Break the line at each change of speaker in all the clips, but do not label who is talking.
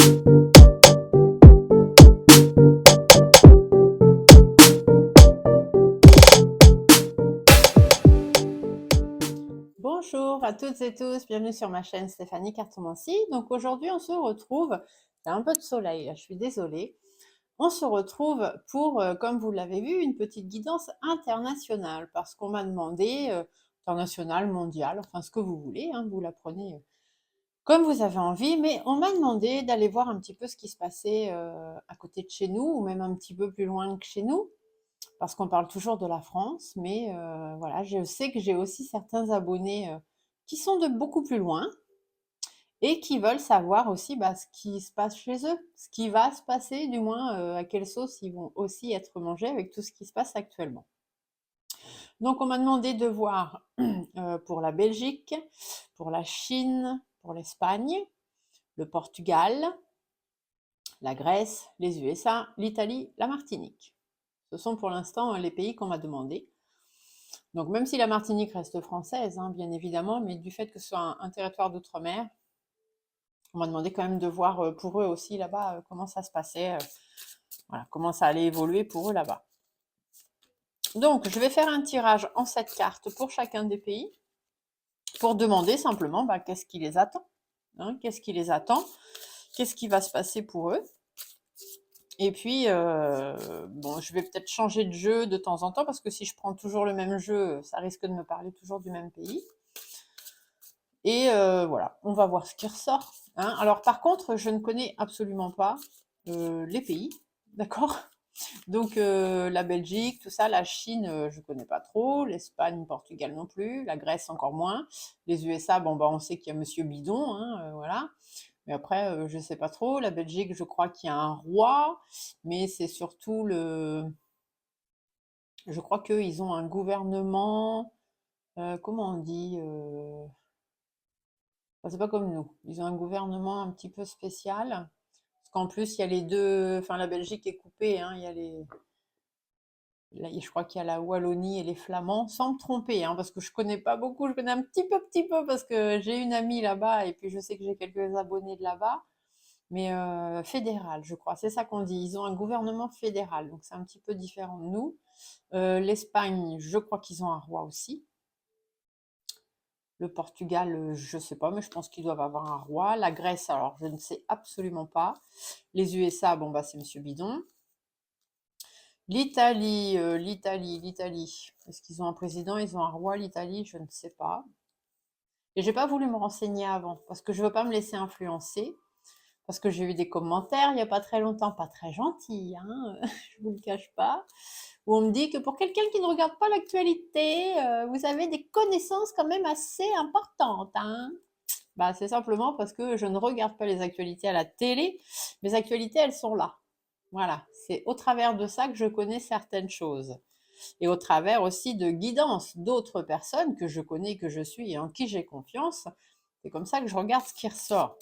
Bonjour à toutes et tous, bienvenue sur ma chaîne Stéphanie Cartomancie. Donc aujourd'hui on se retrouve, il y a un peu de soleil là, je suis désolée. On se retrouve pour, comme vous l'avez vu, une petite guidance internationale parce qu'on m'a demandé, internationale, mondiale, enfin ce que vous voulez, hein, vous la prenez comme vous avez envie, mais on m'a demandé d'aller voir un petit peu ce qui se passait à côté de chez nous ou même un petit peu plus loin que chez nous. Parce qu'on parle toujours de la France, mais voilà, je sais que j'ai aussi certains abonnés qui sont de beaucoup plus loin et qui veulent savoir aussi ce qui se passe chez eux, ce qui va se passer, du moins à quelle sauce ils vont aussi être mangés avec tout ce qui se passe actuellement. Donc on m'a demandé de voir pour la Belgique, pour la Chine, pour l'Espagne, le Portugal, la Grèce, les USA, l'Italie, la Martinique. Ce sont pour l'instant les pays qu'on m'a demandé. Donc même si la Martinique reste française, hein, bien évidemment, mais du fait que ce soit un territoire d'outre-mer, on m'a demandé quand même de voir pour eux aussi là-bas comment ça se passait, voilà, comment ça allait évoluer pour eux là-bas. Donc je vais faire un tirage en 7 cartes pour chacun des pays, pour demander simplement qu'est-ce qui les attend, hein, qu'est-ce qui les attend, qu'est-ce qui va se passer pour eux. Et puis, bon, je vais peut-être changer de jeu de temps en temps, parce que si je prends toujours le même jeu, ça risque de me parler toujours du même pays. Et voilà, on va voir ce qui ressort, hein. Alors par contre, je ne connais absolument pas les pays, d'accord? Donc la Belgique, tout ça, la Chine, je connais pas trop, l'Espagne, Portugal non plus, la Grèce encore moins, les USA, bon on sait qu'il y a Monsieur Bidon, hein, voilà. Mais après, je sais pas trop. La Belgique, je crois qu'il y a un roi, mais c'est surtout je crois qu'ils ont un gouvernement, comment on dit, enfin, c'est pas comme nous. Ils ont un gouvernement un petit peu spécial. Parce qu'en plus, il y a les deux. Enfin, la Belgique est coupée, hein, il y a là, je crois qu'il y a la Wallonie et les Flamands, sans me tromper, hein, parce que je connais pas beaucoup, je connais un petit peu, parce que j'ai une amie là-bas, et puis je sais que j'ai quelques abonnés de là-bas, mais fédéral, je crois, c'est ça qu'on dit. Ils ont un gouvernement fédéral, donc c'est un petit peu différent de nous. L'Espagne, je crois qu'ils ont un roi aussi. Le Portugal, je ne sais pas, mais je pense qu'ils doivent avoir un roi. La Grèce, alors je ne sais absolument pas. Les USA, bon c'est Monsieur Bidon. L'Italie, l'Italie. Est-ce qu'ils ont un président? Ils ont un roi, l'Italie, je ne sais pas. Et j'ai pas voulu me renseigner avant, parce que je veux pas me laisser influencer. Parce que j'ai eu des commentaires il n'y a pas très longtemps, pas très gentils, hein, je vous le cache pas, où on me dit que pour quelqu'un qui ne regarde pas l'actualité, vous avez des connaissances quand même assez importantes, hein. C'est simplement parce que je ne regarde pas les actualités à la télé. Mes actualités, elles sont là. Voilà, c'est au travers de ça que je connais certaines choses. Et au travers aussi de guidance d'autres personnes que je connais, que je suis et en qui j'ai confiance. C'est comme ça que je regarde ce qui ressort.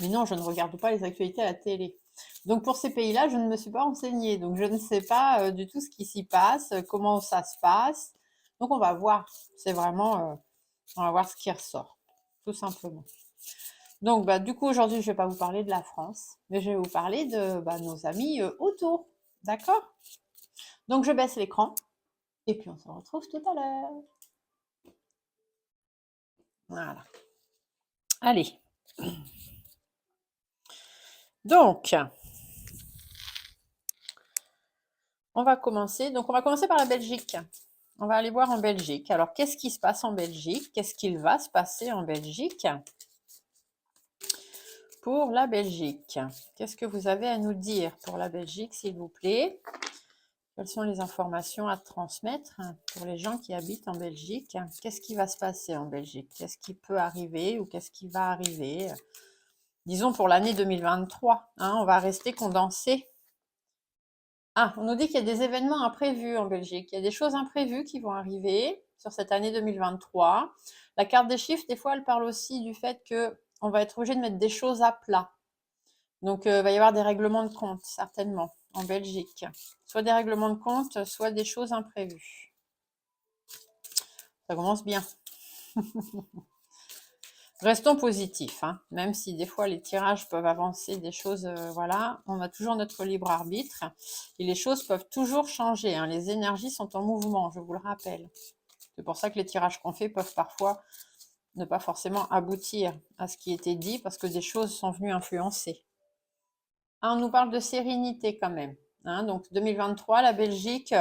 Mais non, je ne regarde pas les actualités à la télé. Donc pour ces pays-là, je ne me suis pas renseignée. Donc je ne sais pas du tout ce qui s'y passe, comment ça se passe. Donc on va voir. C'est vraiment, on va voir ce qui ressort, tout simplement. Donc du coup, aujourd'hui, je ne vais pas vous parler de la France, mais je vais vous parler de nos amis autour. D'accord? Donc je baisse l'écran et puis on se retrouve tout à l'heure. Voilà. Allez. Donc, on va commencer. Donc, on va commencer par la Belgique. On va aller voir en Belgique. Alors, qu'est-ce qui se passe en Belgique? Qu'est-ce qu'il va se passer en Belgique? Pour la Belgique, qu'est-ce que vous avez à nous dire pour la Belgique, s'il vous plaît? Quelles sont les informations à transmettre pour les gens qui habitent en Belgique? Qu'est-ce qui va se passer en Belgique? Qu'est-ce qui peut arriver ou qu'est-ce qui va arriver? Disons pour l'année 2023, hein, on va rester condensé. Ah, on nous dit qu'il y a des événements imprévus en Belgique. Il y a des choses imprévues qui vont arriver sur cette année 2023. La carte des chiffres, des fois, elle parle aussi du fait qu'on va être obligé de mettre des choses à plat. Donc, il va y avoir des règlements de compte, certainement, en Belgique. Soit des règlements de compte, soit des choses imprévues. Ça commence bien. Restons positifs, hein, même si des fois les tirages peuvent avancer des choses, voilà, on a toujours notre libre arbitre et les choses peuvent toujours changer, hein, les énergies sont en mouvement, je vous le rappelle. C'est pour ça que les tirages qu'on fait peuvent parfois ne pas forcément aboutir à ce qui était dit parce que des choses sont venues influencer. Ah, on nous parle de sérénité quand même, hein, donc 2023, la Belgique,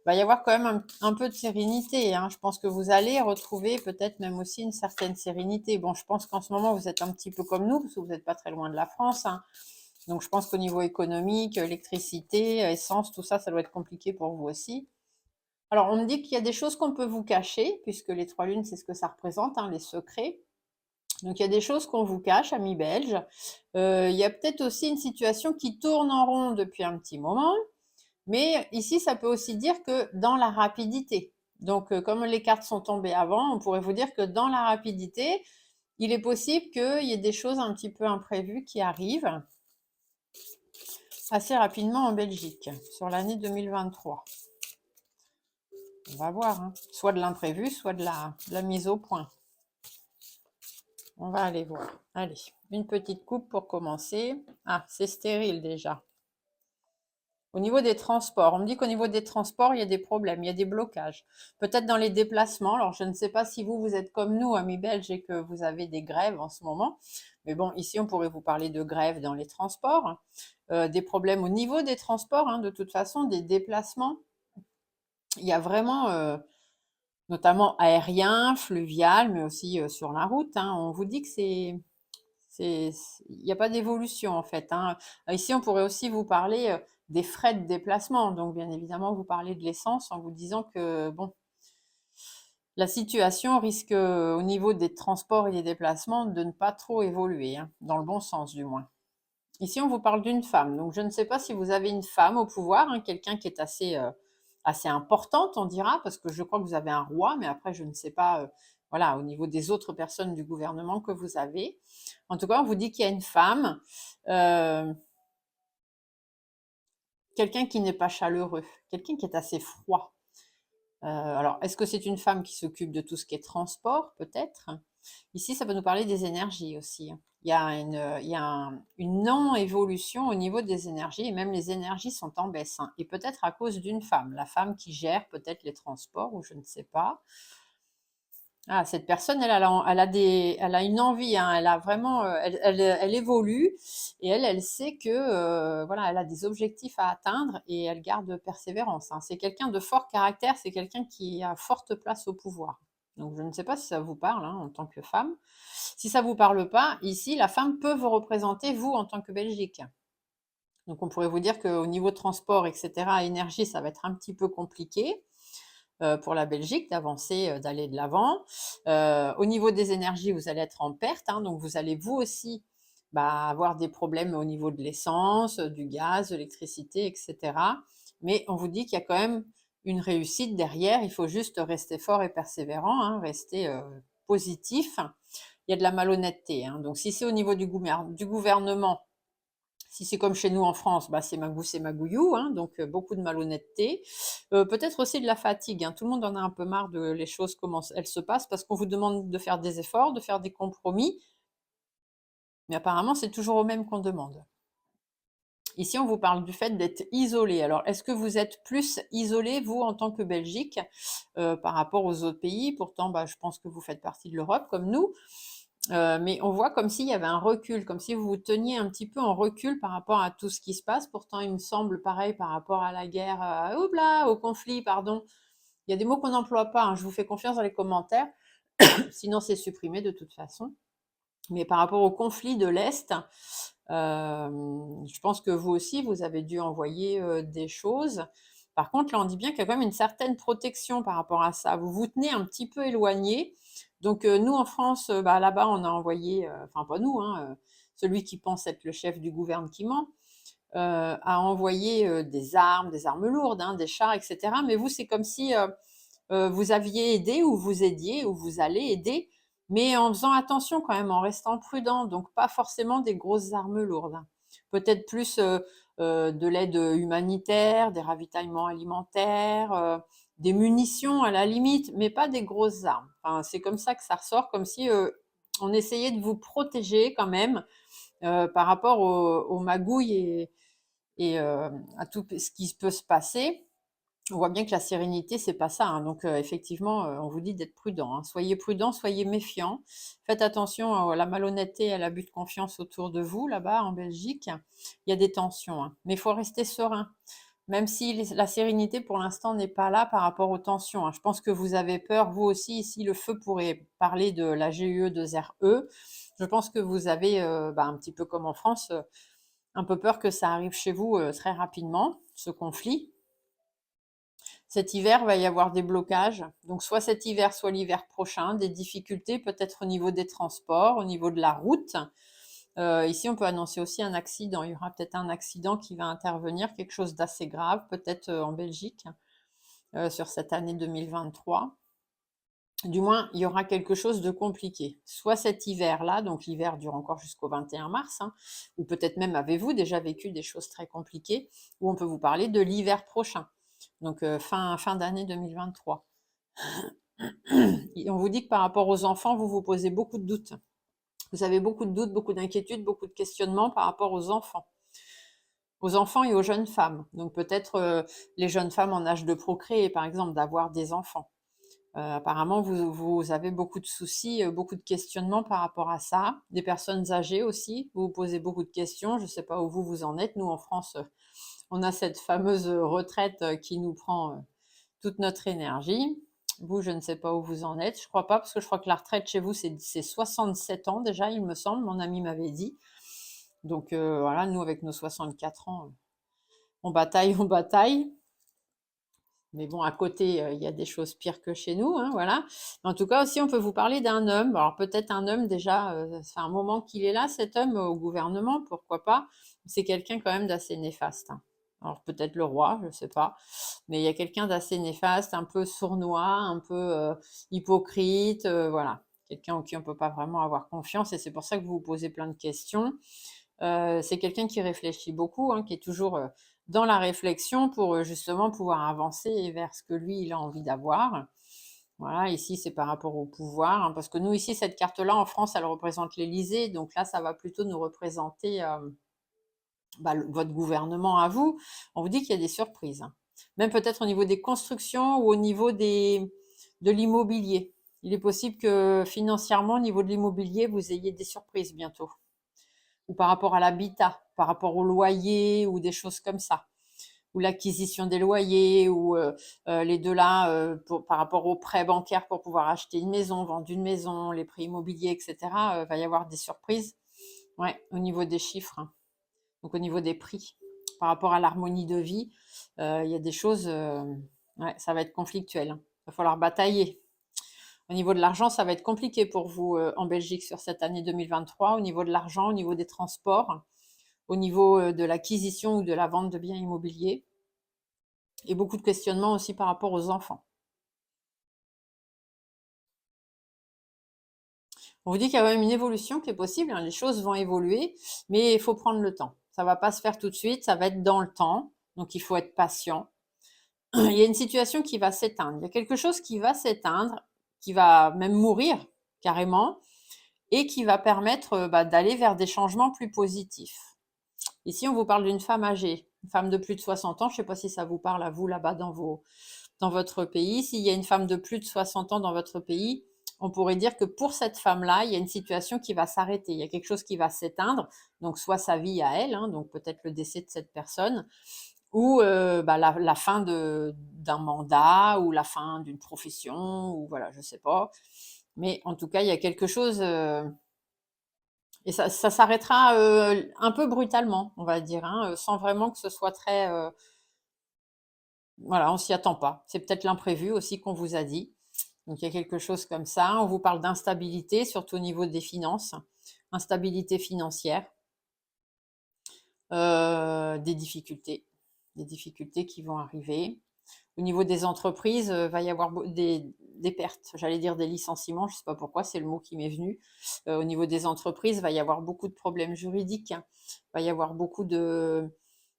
va y avoir quand même un peu de sérénité, hein. Je pense que vous allez retrouver peut-être même aussi une certaine sérénité. Bon, je pense qu'en ce moment, vous êtes un petit peu comme nous, parce que vous n'êtes pas très loin de la France, hein. Donc, je pense qu'au niveau économique, électricité, essence, tout ça, ça doit être compliqué pour vous aussi. Alors, on me dit qu'il y a des choses qu'on peut vous cacher, puisque les 3 lunes, c'est ce que ça représente, hein, les secrets. Donc, il y a des choses qu'on vous cache, amis belges. Il y a peut-être aussi une situation qui tourne en rond depuis un petit moment. Mais ici, ça peut aussi dire que dans la rapidité. Donc, comme les cartes sont tombées avant, on pourrait vous dire que dans la rapidité, il est possible qu'il y ait des choses un petit peu imprévues qui arrivent assez rapidement en Belgique sur l'année 2023. On va voir, hein. Soit de l'imprévu, soit de la mise au point. On va aller voir. Allez, une petite coupe pour commencer. Ah, c'est stérile déjà. Au niveau des transports, on me dit qu'au niveau des transports, il y a des problèmes, il y a des blocages. Peut-être dans les déplacements. Alors, je ne sais pas si vous êtes comme nous, amis belges, et que vous avez des grèves en ce moment. Mais bon, ici, on pourrait vous parler de grèves dans les transports. Des problèmes au niveau des transports, hein, de toute façon, des déplacements. Il y a vraiment, notamment aérien, fluvial, mais aussi sur la route, hein. On vous dit que il n'y a pas d'évolution en fait, hein. Ici, on pourrait aussi vous parler des frais de déplacement. Donc, bien évidemment, vous parlez de l'essence en vous disant que bon, la situation risque au niveau des transports et des déplacements de ne pas trop évoluer, hein, dans le bon sens du moins. Ici, on vous parle d'une femme. Donc, je ne sais pas si vous avez une femme au pouvoir, hein, quelqu'un qui est assez importante, on dira, parce que je crois que vous avez un roi, mais après, je ne sais pas, voilà, au niveau des autres personnes du gouvernement que vous avez. En tout cas, on vous dit qu'il y a une femme, euh, quelqu'un qui n'est pas chaleureux, quelqu'un qui est assez froid. Alors, est-ce que c'est une femme qui s'occupe de tout ce qui est transport, peut-être? Ici, ça va nous parler des énergies aussi, hein. Il y a une non-évolution au niveau des énergies, et même les énergies sont en baisse, hein. Et peut-être à cause d'une femme, la femme qui gère peut-être les transports, ou je ne sais pas. Ah, cette personne, elle a une envie, hein, elle a vraiment, elle évolue et elle sait que, voilà, elle a des objectifs à atteindre et elle garde persévérance, hein. C'est quelqu'un de fort caractère, c'est quelqu'un qui a forte place au pouvoir. Donc, je ne sais pas si ça vous parle, hein, en tant que femme. Si ça vous parle pas, ici, la femme peut vous représenter, vous, en tant que Belgique. Donc, on pourrait vous dire qu'au niveau transport, etc., énergie, ça va être un petit peu compliqué pour la Belgique d'avancer, d'aller de l'avant. Au niveau des énergies, vous allez être en perte, hein, donc vous allez vous aussi avoir des problèmes au niveau de l'essence, du gaz, de l'électricité, etc. Mais on vous dit qu'il y a quand même une réussite derrière, il faut juste rester fort et persévérant, hein, rester positif. Il y a de la malhonnêteté, hein. Donc si c'est au niveau du gouvernement, si c'est comme chez nous en France, c'est magou, c'est magouillou, hein, donc beaucoup de malhonnêteté. Peut-être aussi de la fatigue, hein. Tout le monde en a un peu marre de les choses, comment elles se passent, parce qu'on vous demande de faire des efforts, de faire des compromis, mais apparemment, c'est toujours au même qu'on demande. Ici, on vous parle du fait d'être isolé. Alors, est-ce que vous êtes plus isolé, vous, en tant que Belgique, par rapport aux autres pays? Pourtant, je pense que vous faites partie de l'Europe, comme nous. Mais on voit comme s'il y avait un recul, comme si vous vous teniez un petit peu en recul par rapport à tout ce qui se passe. Pourtant, il me semble pareil par rapport à la guerre, au conflit, pardon. Il y a des mots qu'on n'emploie pas, hein. Je vous fais confiance dans les commentaires, sinon c'est supprimé de toute façon. Mais par rapport au conflit de l'Est, je pense que vous aussi, vous avez dû envoyer des choses. Par contre, là, on dit bien qu'il y a quand même une certaine protection par rapport à ça. Vous vous tenez un petit peu éloigné. Donc, nous, en France, là-bas, on a envoyé, enfin, pas nous, hein, celui qui pense être le chef du gouvernement, a envoyé des armes lourdes, hein, des chars, etc. Mais vous, c'est comme si vous aviez aidé, ou vous aidiez, ou vous allez aider, mais en faisant attention quand même, en restant prudent. Donc, pas forcément des grosses armes lourdes, hein. Peut-être plus de l'aide humanitaire, des ravitaillements alimentaires, des munitions à la limite, mais pas des grosses armes. Enfin, c'est comme ça que ça ressort, comme si on essayait de vous protéger quand même par rapport aux magouilles et à tout ce qui peut se passer. On voit bien que la sérénité, c'est pas ça, hein. Donc, effectivement, on vous dit d'être prudent, hein. Soyez prudent, soyez méfiant. Faites attention à la malhonnêteté et à l'abus de confiance autour de vous, là-bas, en Belgique. Il y a des tensions, hein. Mais il faut rester serein. Même si la sérénité, pour l'instant, n'est pas là par rapport aux tensions, hein. Je pense que vous avez peur, vous aussi, ici, le feu pourrait parler de la GUE2RE. Je pense que vous avez, un petit peu comme en France, un peu peur que ça arrive chez vous très rapidement, ce conflit. Cet hiver, il va y avoir des blocages. Donc, soit cet hiver, soit l'hiver prochain, des difficultés peut-être au niveau des transports, au niveau de la route. Ici, on peut annoncer aussi un accident. Il y aura peut-être un accident qui va intervenir, quelque chose d'assez grave, peut-être en Belgique, sur cette année 2023. Du moins, il y aura quelque chose de compliqué. Soit cet hiver-là, donc l'hiver dure encore jusqu'au 21 mars, hein, ou peut-être même avez-vous déjà vécu des choses très compliquées, ou on peut vous parler de l'hiver prochain, donc fin d'année 2023. Et on vous dit que par rapport aux enfants, vous vous posez beaucoup de doutes. Vous avez beaucoup de doutes, beaucoup d'inquiétudes, beaucoup de questionnements par rapport aux enfants et aux jeunes femmes. Donc peut-être les jeunes femmes en âge de procréer, par exemple, d'avoir des enfants. Apparemment, vous avez beaucoup de soucis, beaucoup de questionnements par rapport à ça. Des personnes âgées aussi, vous vous posez beaucoup de questions. Je ne sais pas où vous en êtes. Nous, en France, on a cette fameuse retraite qui nous prend toute notre énergie. Vous, je ne sais pas où vous en êtes. Je ne crois pas, parce que je crois que la retraite chez vous, c'est 67 ans déjà, il me semble. Mon ami m'avait dit. Donc voilà, nous, avec nos 64 ans, on bataille, on bataille. Mais bon, à côté, il y a des choses pires que chez nous, hein, voilà. En tout cas, aussi, on peut vous parler d'un homme. Alors peut-être un homme déjà, ça fait un moment qu'il est là, cet homme au gouvernement, pourquoi pas. C'est quelqu'un quand même d'assez néfaste, hein. Alors peut-être le roi, je ne sais pas. Mais il y a quelqu'un d'assez néfaste, un peu sournois, un peu hypocrite, voilà. Quelqu'un en qui on ne peut pas vraiment avoir confiance et c'est pour ça que vous vous posez plein de questions. C'est quelqu'un qui réfléchit beaucoup, hein, qui est toujours dans la réflexion pour justement pouvoir avancer vers ce que lui, il a envie d'avoir. Voilà, ici, c'est par rapport au pouvoir, hein, parce que nous, ici, cette carte-là, en France, elle représente l'Élysée, donc là, ça va plutôt nous représenter votre gouvernement à vous. On vous dit qu'il y a des surprises, hein. Même peut-être au niveau des constructions ou au niveau de l'immobilier. Il est possible que financièrement, au niveau de l'immobilier, vous ayez des surprises bientôt. Ou par rapport à l'habitat, par rapport au loyer ou des choses comme ça. Ou l'acquisition des loyers, ou les deux là, par rapport aux prêts bancaires pour pouvoir acheter une maison, vendre une maison, les prix immobiliers, etc. Va y avoir des surprises. Ouais, au niveau des chiffres, hein. Donc au niveau des prix, par rapport à l'harmonie de vie, il y a des choses, ouais, ça va être conflictuel, hein. Il va falloir batailler. Au niveau de l'argent, ça va être compliqué pour vous en Belgique sur cette année 2023. Au niveau de l'argent, au niveau des transports, au niveau de l'acquisition ou de la vente de biens immobiliers. Et beaucoup de questionnements aussi par rapport aux enfants. On vous dit qu'il y a même une évolution qui est possible, hein. Les choses vont évoluer, mais il faut prendre le temps. Ça ne va pas se faire tout de suite, ça va être dans le temps. Donc il faut être patient. Il y a une situation qui va s'éteindre. Il y a quelque chose qui va s'éteindre, qui va même mourir carrément, et qui va permettre d'aller vers des changements plus positifs. Ici, on vous parle d'une femme âgée, une femme de plus de 60 ans. Je ne sais pas si ça vous parle à vous là-bas dans votre pays. S'il y a une femme de plus de 60 ans dans votre pays, on pourrait dire que pour cette femme-là, il y a une situation qui va s'arrêter. Il y a quelque chose qui va s'éteindre. Donc, soit sa vie à elle, hein, donc peut-être le décès de cette personne, ou la fin d'un mandat, ou la fin d'une profession, ou voilà, je ne sais pas. Mais en tout cas, il y a quelque chose... et ça s'arrêtera un peu brutalement, on va dire, hein, sans vraiment que ce soit très... voilà, on s'y attend pas. C'est peut-être l'imprévu aussi qu'on vous a dit. Donc il y a quelque chose comme ça. On vous parle d'instabilité, surtout au niveau des finances, instabilité financière, des difficultés qui vont arriver. Au niveau des entreprises, va y avoir des pertes, j'allais dire des licenciements, je ne sais pas pourquoi, c'est le mot qui m'est venu. Au niveau des entreprises, va y avoir beaucoup de problèmes juridiques, hein. Va y avoir beaucoup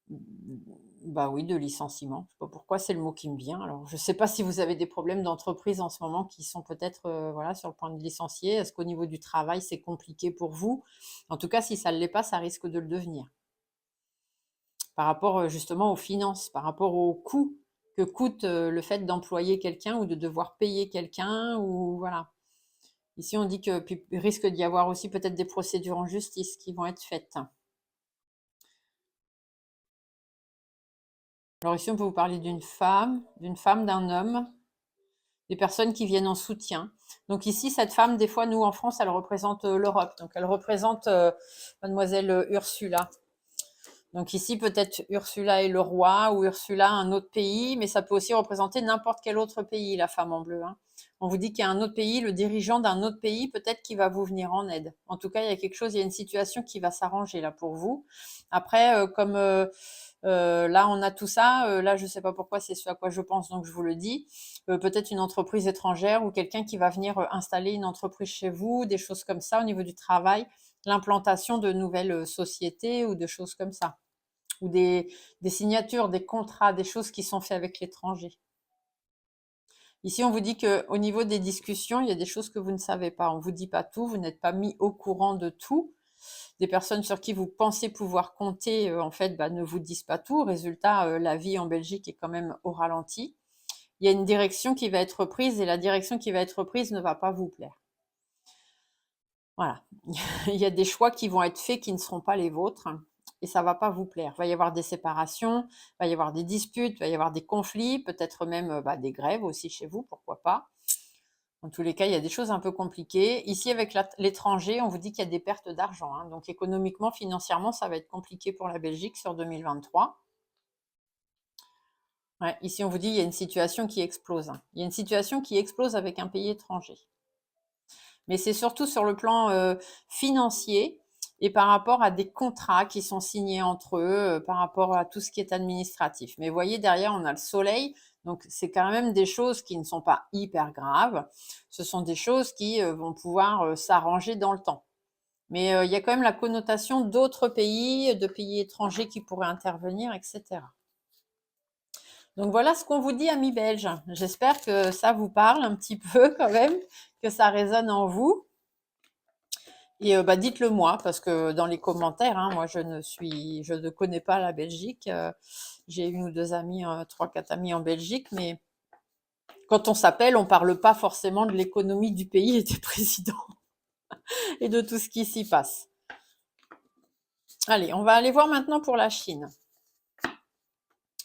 Bah oui, de licenciement. Je sais pas pourquoi, c'est le mot qui me vient. Alors, je sais pas si vous avez des problèmes d'entreprise en ce moment qui sont peut-être voilà, sur le point de licencier. Est-ce qu'au niveau du travail, c'est compliqué pour vous? En tout cas, si ça ne l'est pas, ça risque de le devenir. Par rapport justement aux finances, par rapport au coût que coûte le fait d'employer quelqu'un ou de devoir payer quelqu'un ou voilà. Ici, on dit que puis, il risque d'y avoir aussi peut-être des procédures en justice qui vont être faites. Alors ici, on peut vous parler d'une femme, d'un homme, des personnes qui viennent en soutien. Donc ici, cette femme, des fois, nous, en France, elle représente l'Europe. Donc elle représente mademoiselle Ursula. Donc ici, peut-être Ursula est le roi ou Ursula un autre pays, mais ça peut aussi représenter n'importe quel autre pays, la femme en bleu. Hein. On vous dit qu'il y a un autre pays, le dirigeant d'un autre pays, peut-être qui va vous venir en aide. En tout cas, il y a quelque chose, il y a une situation qui va s'arranger là pour vous. Après, comme là, on a tout ça. Là, je ne sais pas pourquoi, c'est ce à quoi je pense, donc je vous le dis. Peut-être une entreprise étrangère ou quelqu'un qui va venir installer une entreprise chez vous, des choses comme ça au niveau du travail, l'implantation de nouvelles sociétés ou de choses comme ça ou des signatures, des contrats, des choses qui sont faites avec l'étranger. Ici, on vous dit qu'au niveau des discussions, il y a des choses que vous ne savez pas. On ne vous dit pas tout, vous n'êtes pas mis au courant de tout. Des personnes sur qui vous pensez pouvoir compter, en fait, ne vous disent pas tout. Résultat, la vie en Belgique est quand même au ralenti. Il y a une direction qui va être prise et la direction qui va être prise ne va pas vous plaire. Voilà. Il y a des choix qui vont être faits qui ne seront pas les vôtres et ça ne va pas vous plaire. Il va y avoir des séparations, il va y avoir des disputes, il va y avoir des conflits, peut-être même des grèves aussi chez vous, pourquoi pas. En tous les cas, il y a des choses un peu compliquées. Ici, avec l'étranger, on vous dit qu'il y a des pertes d'argent. Hein. Donc économiquement, financièrement, ça va être compliqué pour la Belgique sur 2023. Ouais, ici, on vous dit qu'il y a une situation qui explose. Hein. Il y a une situation qui explose avec un pays étranger. Mais c'est surtout sur le plan financier et par rapport à des contrats qui sont signés entre eux, par rapport à tout ce qui est administratif. Mais vous voyez, derrière, on a le soleil, donc c'est quand même des choses qui ne sont pas hyper graves. Ce sont des choses qui vont pouvoir s'arranger dans le temps. Mais il y a quand même la connotation d'autres pays, de pays étrangers qui pourraient intervenir, etc. Donc voilà ce qu'on vous dit, amis belges. J'espère que ça vous parle un petit peu quand même, que ça résonne en vous. Et dites-le moi, parce que dans les commentaires, hein, moi je ne connais pas la Belgique. J'ai une ou deux amis, 3-4 amis en Belgique, mais quand on s'appelle, on parle pas forcément de l'économie du pays et des présidents et de tout ce qui s'y passe. Allez, on va aller voir maintenant pour la Chine.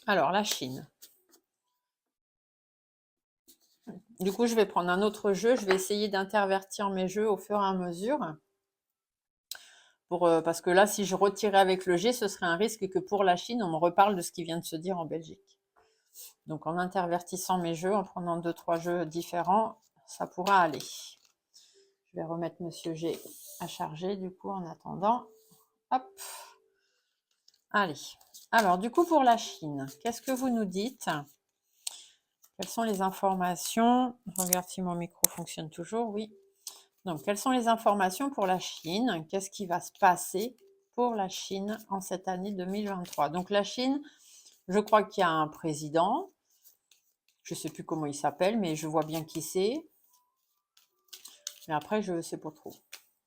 Alors, la Chine. Du coup, je vais prendre un autre jeu. Je vais essayer d'intervertir mes jeux au fur et à mesure. Parce que là, si je retirais avec le G, ce serait un risque que pour la Chine, on me reparle de ce qui vient de se dire en Belgique. Donc, en intervertissant mes jeux, en prenant 2-3 jeux différents, ça pourra aller. Je vais remettre Monsieur G à charger, du coup, en attendant. Hop. Allez. Alors, du coup, pour la Chine, qu'est-ce que vous nous dites? Quelles sont les informations? Je regarde si mon micro fonctionne toujours. Oui. Donc, quelles sont les informations pour la Chine? Qu'est-ce qui va se passer pour la Chine en cette année 2023? Donc, la Chine, je crois qu'il y a un président. Je ne sais plus comment il s'appelle, mais je vois bien qui c'est. Mais après, je ne sais pas trop.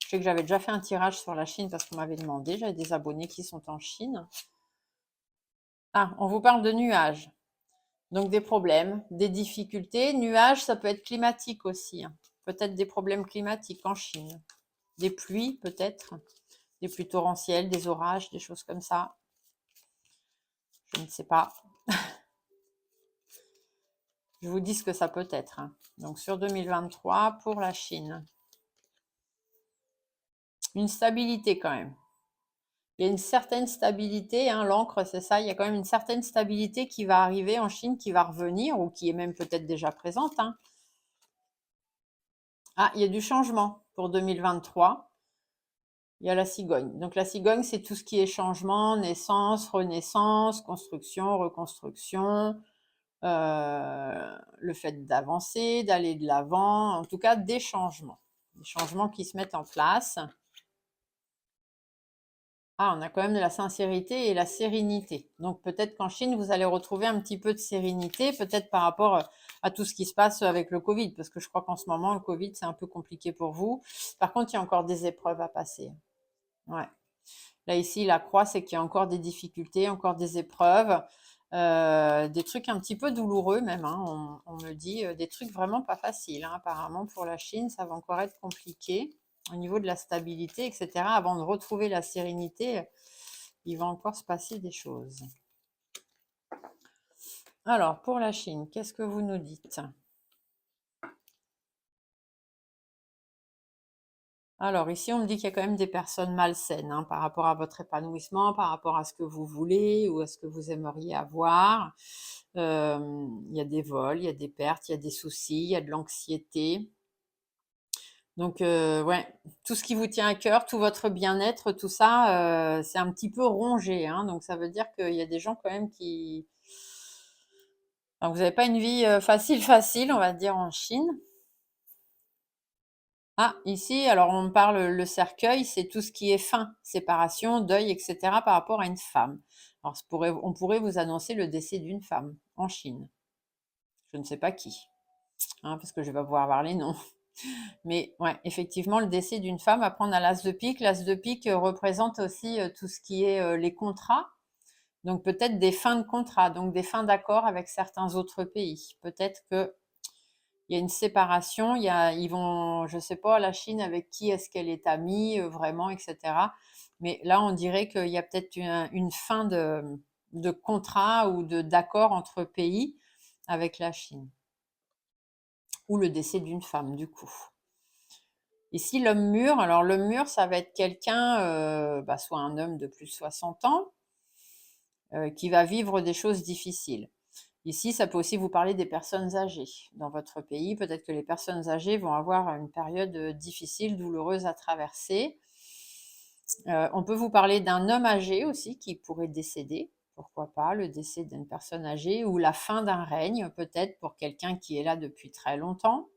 Je sais que j'avais déjà fait un tirage sur la Chine parce qu'on m'avait demandé. J'avais des abonnés qui sont en Chine. Ah, on vous parle de nuages. Donc des problèmes, des difficultés. Nuages, ça peut être climatique aussi. Hein. Peut-être des problèmes climatiques en Chine. Des pluies, peut-être. Des pluies torrentielles, des orages, des choses comme ça. Je ne sais pas. Je vous dis ce que ça peut être. Hein. Donc sur 2023, pour la Chine. Une stabilité quand même. Il y a une certaine stabilité, hein, l'encre, c'est ça, il y a quand même une certaine stabilité qui va arriver en Chine, qui va revenir, ou qui est même peut-être déjà présente. Hein. Ah, il y a du changement pour 2023. Il y a la cigogne. Donc la cigogne, c'est tout ce qui est changement, naissance, renaissance, construction, reconstruction, le fait d'avancer, d'aller de l'avant, en tout cas des changements qui se mettent en place. Ah, on a quand même de la sincérité et la sérénité. Donc peut-être qu'en Chine, vous allez retrouver un petit peu de sérénité, peut-être par rapport à tout ce qui se passe avec le Covid, parce que je crois qu'en ce moment, le Covid, c'est un peu compliqué pour vous. Par contre, il y a encore des épreuves à passer. Ouais. Là, ici, la croix, c'est qu'il y a encore des difficultés, encore des épreuves, des trucs un petit peu douloureux même, hein. On me dit des trucs vraiment pas faciles, hein. Apparemment, pour la Chine, ça va encore être compliqué au niveau de la stabilité, etc. Avant de retrouver la sérénité, il va encore se passer des choses. Alors, pour la Chine, qu'est-ce que vous nous dites? Alors, ici, on me dit qu'il y a quand même des personnes malsaines, hein, par rapport à votre épanouissement, par rapport à ce que vous voulez ou à ce que vous aimeriez avoir. Il y a des vols, il y a des pertes, il y a des soucis, il y a de l'anxiété. Donc, ouais, tout ce qui vous tient à cœur, tout votre bien-être, tout ça, c'est un petit peu rongé, hein. Donc, ça veut dire qu'il y a des gens quand même qui... Alors, vous n'avez pas une vie facile, on va dire, en Chine. Ah, ici, alors on parle le cercueil, c'est tout ce qui est fin, séparation, deuil, etc. par rapport à une femme. Alors, on pourrait vous annoncer le décès d'une femme en Chine. Je ne sais pas qui, hein, parce que je vais pas pouvoir voir les noms. Mais ouais, effectivement, le décès d'une femme, après on a l'as de pique. L'as de pique représente aussi tout ce qui est les contrats. Donc peut-être des fins de contrat, donc des fins d'accord avec certains autres pays. Peut-être que il y a une séparation, ils vont, je sais pas, la Chine avec qui est-ce qu'elle est amie vraiment, etc. Mais là, on dirait qu'il y a peut-être une fin de contrat ou d'accord entre pays avec la Chine. Ou le décès d'une femme, du coup. Ici, l'homme mûr, alors l'homme mûr, ça va être quelqu'un, soit un homme de plus de 60 ans, qui va vivre des choses difficiles. Ici, ça peut aussi vous parler des personnes âgées. Dans votre pays, peut-être que les personnes âgées vont avoir une période difficile, douloureuse à traverser. On peut vous parler d'un homme âgé aussi qui pourrait décéder. Pourquoi pas le décès d'une personne âgée ou la fin d'un règne, peut-être pour quelqu'un qui est là depuis très longtemps.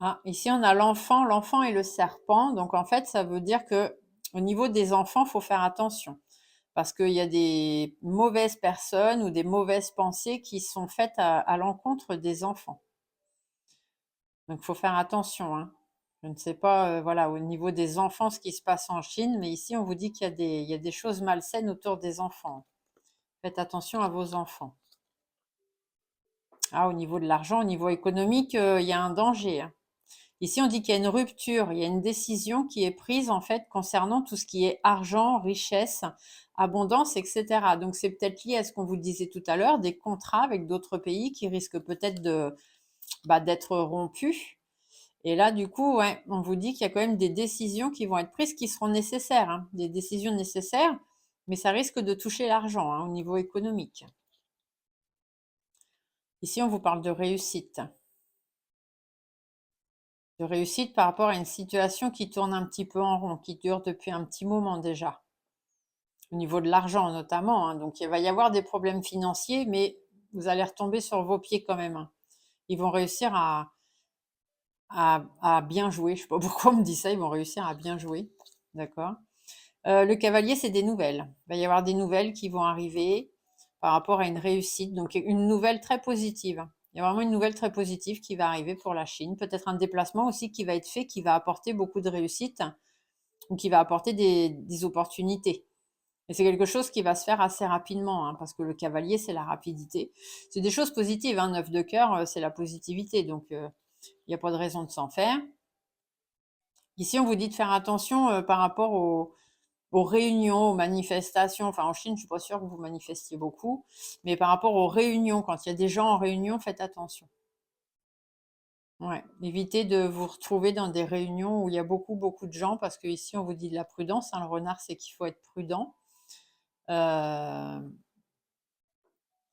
Ah, ici, on a l'enfant et le serpent. Donc, en fait, ça veut dire que au niveau des enfants, il faut faire attention. Parce qu'il y a des mauvaises personnes ou des mauvaises pensées qui sont faites à l'encontre des enfants. Donc, il faut faire attention, hein. Je ne sais pas, voilà, au niveau des enfants, ce qui se passe en Chine, mais ici, on vous dit qu'il y a des choses malsaines autour des enfants. Faites attention à vos enfants. Ah, au niveau de l'argent, au niveau économique, il y a un danger, hein. Ici, on dit qu'il y a une rupture, il y a une décision qui est prise en fait concernant tout ce qui est argent, richesse, abondance, etc. Donc, c'est peut-être lié à ce qu'on vous disait tout à l'heure, des contrats avec d'autres pays qui risquent peut-être d'être rompus. Et là, du coup, ouais, on vous dit qu'il y a quand même des décisions qui vont être prises qui seront nécessaires, hein, des décisions nécessaires, mais ça risque de toucher l'argent, hein, au niveau économique. Ici, on vous parle de réussite. De réussite par rapport à une situation qui tourne un petit peu en rond, qui dure depuis un petit moment déjà. Au niveau de l'argent notamment, hein. Donc il va y avoir des problèmes financiers, mais vous allez retomber sur vos pieds quand même, hein. Ils vont réussir à bien jouer. Je sais pas pourquoi on me dit ça, ils vont réussir à bien jouer. D'accord. Le cavalier, c'est des nouvelles. Il va y avoir des nouvelles qui vont arriver par rapport à une réussite. Donc une nouvelle très positive. Il y a vraiment une nouvelle très positive qui va arriver pour la Chine. Peut-être un déplacement aussi qui va être fait, qui va apporter beaucoup de réussite ou qui va apporter des opportunités. Et c'est quelque chose qui va se faire assez rapidement, hein, parce que le cavalier, c'est la rapidité. C'est des choses positives, hein, 9 de cœur, c'est la positivité, donc il n'y a pas de raison de s'en faire. Ici, on vous dit de faire attention par rapport aux réunions, aux manifestations. Enfin, en Chine, je ne suis pas sûre que vous manifestiez beaucoup, mais par rapport aux réunions, quand il y a des gens en réunion, faites attention. Ouais, évitez de vous retrouver dans des réunions où il y a beaucoup, beaucoup de gens, parce qu'ici, on vous dit de la prudence, hein. Le renard, c'est qu'il faut être prudent. Euh,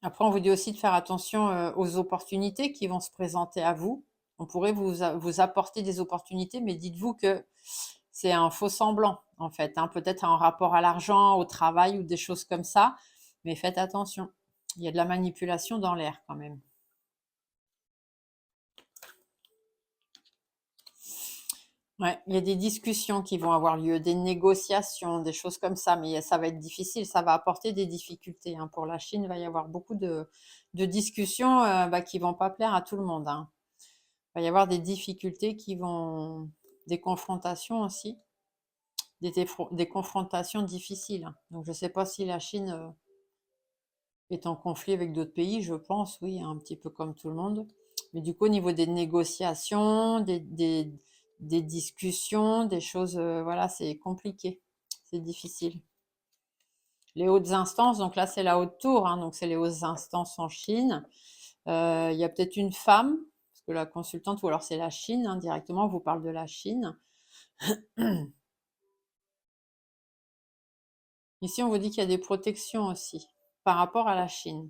Après, on vous dit aussi de faire attention aux opportunités qui vont se présenter à vous. On pourrait vous apporter des opportunités, mais dites-vous que c'est un faux semblant, en fait, hein. Peut-être en rapport à l'argent, au travail ou des choses comme ça, mais faites attention. Il y a de la manipulation dans l'air quand même. Ouais, il y a des discussions qui vont avoir lieu, des négociations, des choses comme ça, mais ça va être difficile, ça va apporter des difficultés, hein. Pour la Chine, il va y avoir beaucoup de discussions qui vont pas plaire à tout le monde, hein. Il va y avoir des difficultés des confrontations aussi, des confrontations difficiles, hein. Donc je ne sais pas si la Chine est en conflit avec d'autres pays, je pense, oui, un petit peu comme tout le monde. Mais du coup, au niveau des négociations, des discussions, des choses, voilà, c'est compliqué, c'est difficile. Les hautes instances, donc là, c'est la haute tour, hein, donc c'est les hautes instances en Chine. Il y a peut-être une femme, parce que la consultante, ou alors c'est la Chine, hein, directement, on vous parle de la Chine. Ici, on vous dit qu'il y a des protections aussi par rapport à la Chine.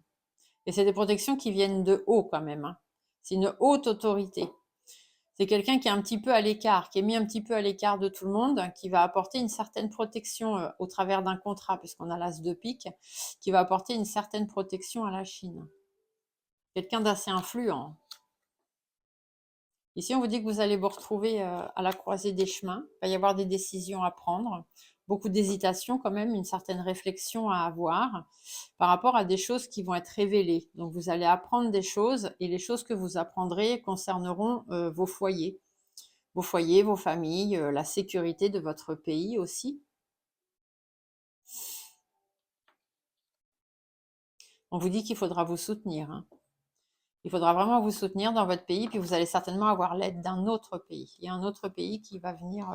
Et c'est des protections qui viennent de haut quand même, hein. C'est une haute autorité. C'est quelqu'un qui est un petit peu à l'écart, qui est mis un petit peu à l'écart de tout le monde, qui va apporter une certaine protection au travers d'un contrat, puisqu'on a l'as de pique, qui va apporter une certaine protection à la Chine. Quelqu'un d'assez influent. Ici, on vous dit que vous allez vous retrouver à la croisée des chemins. Il va y avoir des décisions à prendre, beaucoup d'hésitation quand même, une certaine réflexion à avoir par rapport à des choses qui vont être révélées. Donc, vous allez apprendre des choses et les choses que vous apprendrez concerneront vos foyers, vos familles, la sécurité de votre pays aussi. On vous dit qu'il faudra vous soutenir, hein. Il faudra vraiment vous soutenir dans votre pays, puis vous allez certainement avoir l'aide d'un autre pays. Il y a un autre pays qui va venir,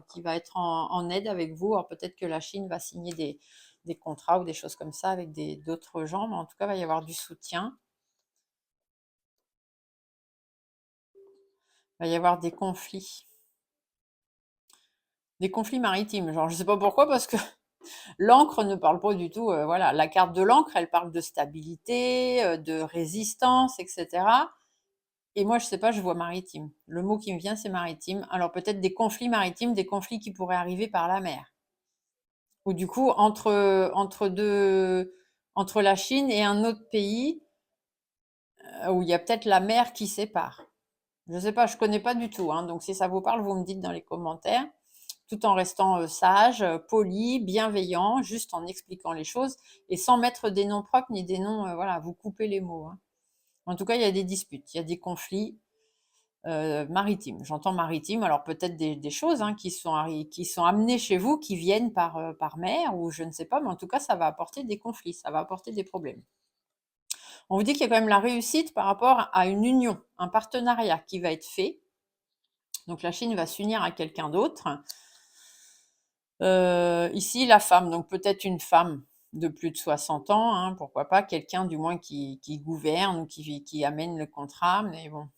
qui va être en aide avec vous. Alors peut-être que la Chine va signer des contrats ou des choses comme ça avec d'autres gens, mais en tout cas, il va y avoir du soutien. Il va y avoir des conflits. Des conflits maritimes. Genre, je ne sais pas pourquoi, parce que l'encre ne parle pas du tout. Voilà, la carte de l'encre, elle parle de stabilité, de résistance, etc. Et moi, je sais pas, je vois maritime. Le mot qui me vient, c'est maritime. Alors peut-être des conflits maritimes, des conflits qui pourraient arriver par la mer. Ou du coup, entre la Chine et un autre pays, où il y a peut-être la mer qui sépare. Je sais pas, je connais pas du tout, hein. Donc si ça vous parle, vous me dites dans les commentaires, tout en restant sage, poli, bienveillant, juste en expliquant les choses et sans mettre des noms propres ni des noms, voilà, vous coupez les mots, hein. En tout cas, il y a des disputes, il y a des conflits maritimes. J'entends maritime, alors peut-être des choses, hein, qui sont amenées chez vous, qui viennent par mer ou je ne sais pas, mais en tout cas, ça va apporter des conflits, ça va apporter des problèmes. On vous dit qu'il y a quand même la réussite par rapport à une union, un partenariat qui va être fait. Donc la Chine va s'unir à quelqu'un d'autre. Ici, la femme, donc peut-être une femme de plus de 60 ans, hein, pourquoi pas, quelqu'un du moins qui gouverne ou qui amène le contrat, mais bon,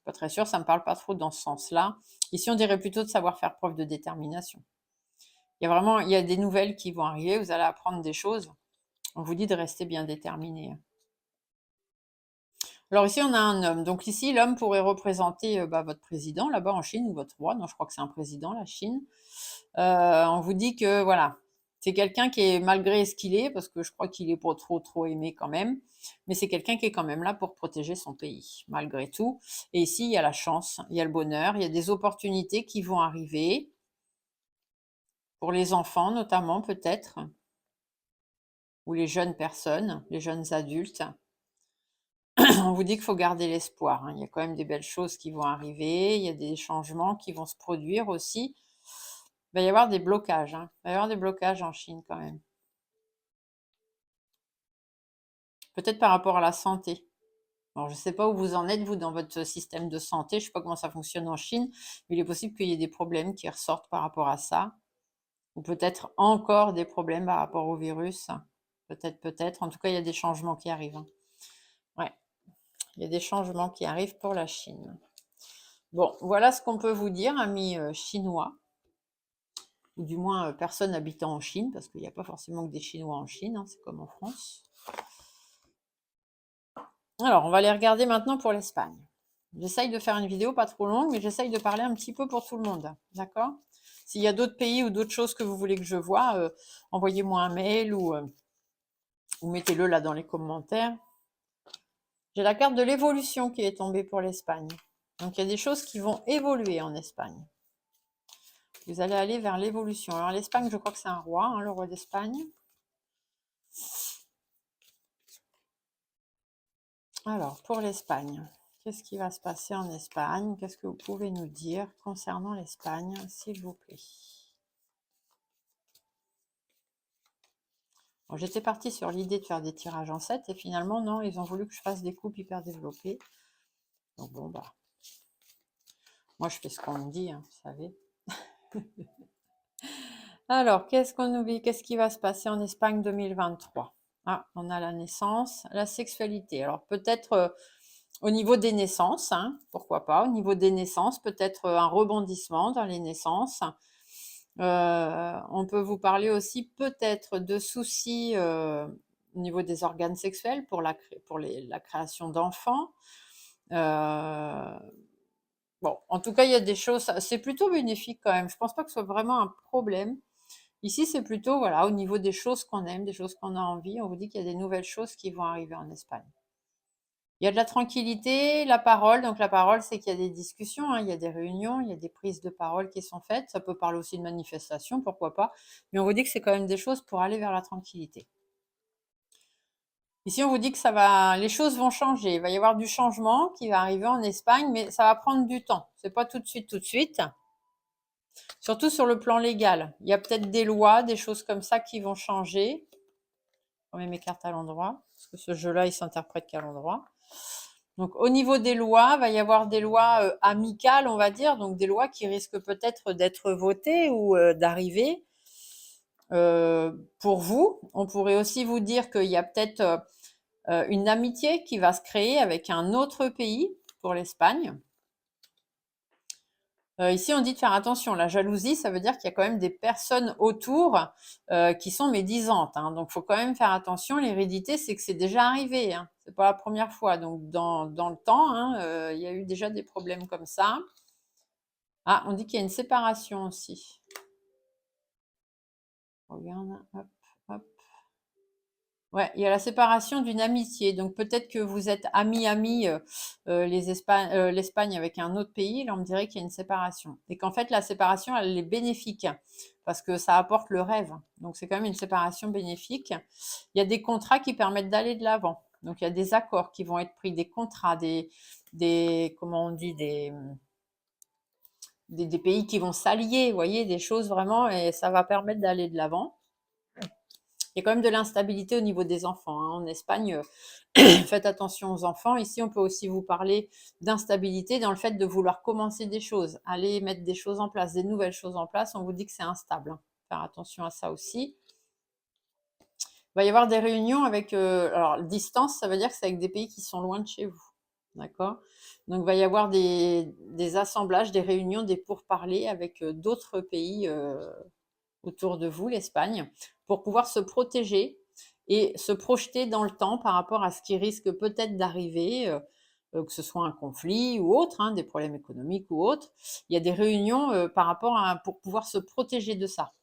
pas très sûr, ça me parle pas trop dans ce sens-là. Ici, on dirait plutôt de savoir faire preuve de détermination. Il y a des nouvelles qui vont arriver, vous allez apprendre des choses. On vous dit de rester bien déterminé. Alors ici, on a un homme. Donc ici, l'homme pourrait représenter votre président là-bas en Chine ou votre roi. Non, je crois que c'est un président, la Chine. On vous dit que voilà, c'est quelqu'un qui est malgré ce qu'il est, parce que je crois qu'il est pas trop aimé quand même, mais c'est quelqu'un qui est quand même là pour protéger son pays, malgré tout. Et ici, il y a la chance, il y a le bonheur, il y a des opportunités qui vont arriver, pour les enfants notamment peut-être, ou les jeunes personnes, les jeunes adultes. On vous dit qu'il faut garder l'espoir, hein. Il y a quand même des belles choses qui vont arriver, il y a des changements qui vont se produire aussi. Il va y avoir des blocages, hein. Il va y avoir des blocages en Chine quand même. Peut-être par rapport à la santé. Alors, je ne sais pas où vous en êtes, vous, dans votre système de santé. Je ne sais pas comment ça fonctionne en Chine, mais il est possible qu'il y ait des problèmes qui ressortent par rapport à ça. Ou peut-être encore des problèmes par rapport au virus. Peut-être. En tout cas, il y a des changements qui arrivent, hein. Ouais, il y a des changements qui arrivent pour la Chine. Bon, voilà ce qu'on peut vous dire, amis chinois. Ou du moins personnes habitant en Chine, parce qu'il n'y a pas forcément que des Chinois en Chine, hein, c'est comme en France. Alors, on va les regarder maintenant pour l'Espagne. J'essaye de faire une vidéo pas trop longue, mais j'essaye de parler un petit peu pour tout le monde. D'accord? S'il y a d'autres pays ou d'autres choses que vous voulez que je voie, envoyez-moi un mail ou mettez-le là dans les commentaires. J'ai la carte de l'évolution qui est tombée pour l'Espagne. Donc, il y a des choses qui vont évoluer en Espagne. Vous allez aller vers l'évolution. Alors l'Espagne, je crois que c'est un roi, hein, le roi d'Espagne. Alors, pour l'Espagne, qu'est-ce qui va se passer en Espagne? Qu'est-ce que vous pouvez nous dire concernant l'Espagne, s'il vous plaît? Bon, j'étais partie sur l'idée de faire des tirages en 7 et finalement, non, ils ont voulu que je fasse des coupes hyper développées. Donc bon, bah, moi je fais ce qu'on me dit, hein, vous savez. Alors, qu'est-ce qu'on oublie? Qu'est-ce qui va se passer en Espagne 2023? Ah, on a la naissance, la sexualité. Alors peut-être au niveau des naissances, hein, pourquoi pas, au niveau des naissances, peut-être un rebondissement dans les naissances. On peut vous parler aussi peut-être de soucis au niveau des organes sexuels pour la création d'enfants. Bon, en tout cas, il y a des choses, c'est plutôt bénéfique quand même. Je pense pas que ce soit vraiment un problème. Ici, c'est plutôt, voilà, au niveau des choses qu'on aime, des choses qu'on a envie. On vous dit qu'il y a des nouvelles choses qui vont arriver en Espagne. Il y a de la tranquillité, la parole. Donc la parole, c'est qu'il y a des discussions, hein, il y a des réunions, il y a des prises de parole qui sont faites. Ça peut parler aussi de manifestations, pourquoi pas. Mais on vous dit que c'est quand même des choses pour aller vers la tranquillité. Ici, on vous dit que les choses vont changer. Il va y avoir du changement qui va arriver en Espagne, mais ça va prendre du temps. C'est pas tout de suite, tout de suite. Surtout sur le plan légal. Il y a peut-être des lois, des choses comme ça qui vont changer. Je remets mes cartes à l'endroit, parce que ce jeu-là, il s'interprète qu'à l'endroit. Donc, au niveau des lois, il va y avoir des lois amicales, on va dire, donc des lois qui risquent peut-être d'être votées ou d'arriver pour vous. On pourrait aussi vous dire qu'il y a peut-être une amitié qui va se créer avec un autre pays pour l'Espagne. Ici, on dit de faire attention. La jalousie, ça veut dire qu'il y a quand même des personnes autour qui sont médisantes, hein. Donc, il faut quand même faire attention. L'hérédité, c'est que c'est déjà arrivé, hein. C'est pas la première fois. Donc, dans le temps, hein, il y a eu déjà des problèmes comme ça. Ah, on dit qu'il y a une séparation aussi. Regarde, hop, hop. Ouais, il y a la séparation d'une amitié. Donc peut-être que vous êtes amis, l'Espagne avec un autre pays. Là, on me dirait qu'il y a une séparation. Et qu'en fait, la séparation, elle est bénéfique parce que ça apporte le rêve. Donc c'est quand même une séparation bénéfique. Il y a des contrats qui permettent d'aller de l'avant. Donc il y a des accords qui vont être pris, des contrats, comment on dit, des pays qui vont s'allier, vous voyez, des choses vraiment, et ça va permettre d'aller de l'avant. Il y a quand même de l'instabilité au niveau des enfants, hein. En Espagne, faites attention aux enfants. Ici, on peut aussi vous parler d'instabilité dans le fait de vouloir commencer des choses, aller mettre des choses en place, des nouvelles choses en place. On vous dit que c'est instable, hein. Faire attention à ça aussi. Il va y avoir des réunions avec, alors distance, ça veut dire que c'est avec des pays qui sont loin de chez vous, d'accord? Donc il va y avoir des assemblages, des réunions, des pourparlers avec d'autres pays autour de vous, l'Espagne, pour pouvoir se protéger et se projeter dans le temps par rapport à ce qui risque peut-être d'arriver, que ce soit un conflit ou autre, hein, des problèmes économiques ou autres. Il y a des réunions pour pouvoir se protéger de ça.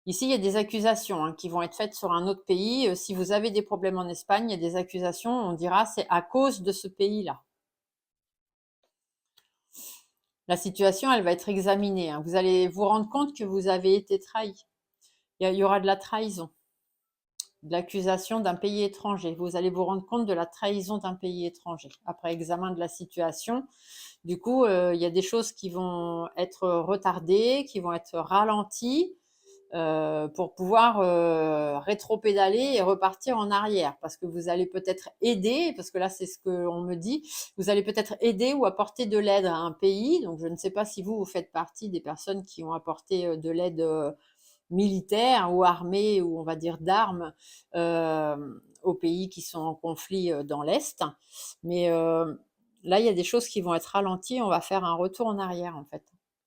Ici, il y a des accusations, hein, qui vont être faites sur un autre pays. Si vous avez des problèmes en Espagne, il y a des accusations, on dira c'est à cause de ce pays-là. La situation, elle va être examinée, hein. Vous allez vous rendre compte que vous avez été trahi. Il y aura de la trahison, de l'accusation d'un pays étranger. Vous allez vous rendre compte de la trahison d'un pays étranger après examen de la situation. Du coup, il y a des choses qui vont être retardées, qui vont être ralenties pour pouvoir rétro-pédaler et repartir en arrière. Parce que vous allez peut-être aider, parce que là, c'est ce qu'on me dit, vous allez peut-être aider ou apporter de l'aide à un pays. Donc, je ne sais pas si vous faites partie des personnes qui ont apporté de l'aide militaire ou armée, ou on va dire d'armes, aux pays qui sont en conflit dans l'Est. Mais là, il y a des choses qui vont être ralenties. On va faire un retour en arrière, en fait.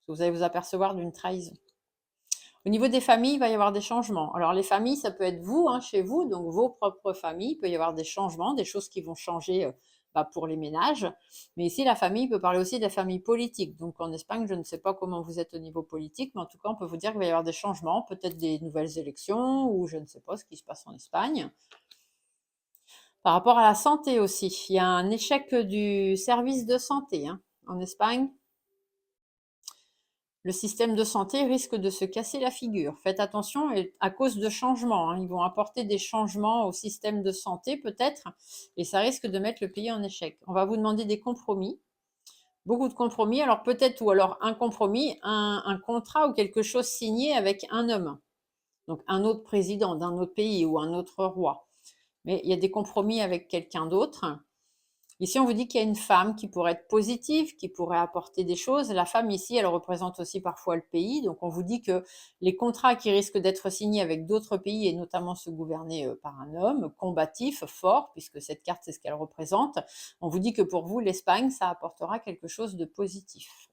Vous allez vous apercevoir d'une trahison. Au niveau des familles, il va y avoir des changements. Alors les familles, ça peut être vous, hein, chez vous, donc vos propres familles. Il peut y avoir des changements, des choses qui vont changer pour les ménages. Mais ici, la famille peut parler aussi de la famille politique. Donc en Espagne, je ne sais pas comment vous êtes au niveau politique, mais en tout cas, on peut vous dire qu'il va y avoir des changements, peut-être des nouvelles élections, ou je ne sais pas ce qui se passe en Espagne. Par rapport à la santé aussi, il y a un échec du service de santé, hein, en Espagne. le système de santé risque de se casser la figure. Faites attention à cause de changements, hein. Ils vont apporter des changements au système de santé peut-être, et ça risque de mettre le pays en échec. On va vous demander des compromis, beaucoup de compromis. Alors peut-être, ou alors un compromis, un contrat ou quelque chose signé avec un homme, donc un autre président d'un autre pays ou un autre roi. Mais il y a des compromis avec quelqu'un d'autre. Ici, on vous dit qu'il y a une femme qui pourrait être positive, qui pourrait apporter des choses. La femme, ici, elle représente aussi parfois le pays. Donc, on vous dit que les contrats qui risquent d'être signés avec d'autres pays, et notamment ceux gouvernés par un homme, combatif, fort, puisque cette carte, c'est ce qu'elle représente, on vous dit que pour vous, l'Espagne, ça apportera quelque chose de positif.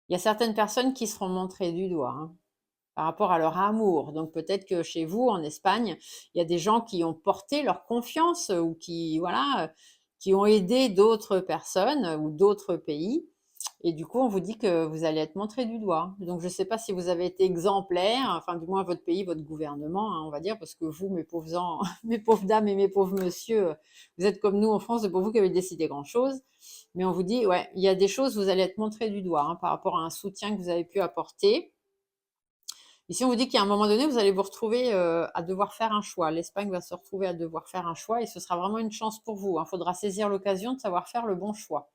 Il y a certaines personnes qui seront montrées du doigt, hein, par rapport à leur amour. Donc peut-être que chez vous, en Espagne, il y a des gens qui ont porté leur confiance ou qui, voilà, qui ont aidé d'autres personnes ou d'autres pays. Et du coup, on vous dit que vous allez être montré du doigt. Donc, je ne sais pas si vous avez été exemplaire, enfin, du moins votre pays, votre gouvernement, hein, on va dire, parce que vous, mes pauvres, mes pauvres dames et mes pauvres messieurs, vous êtes comme nous en France, c'est pour vous qui avez décidé grand-chose. Mais on vous dit, ouais, il y a des choses, vous allez être montré du doigt, hein, par rapport à un soutien que vous avez pu apporter. Ici, on vous dit qu'à un moment donné, vous allez vous retrouver à devoir faire un choix. L'Espagne va se retrouver à devoir faire un choix et ce sera vraiment une chance pour vous. Il faudra saisir l'occasion de savoir faire le bon choix.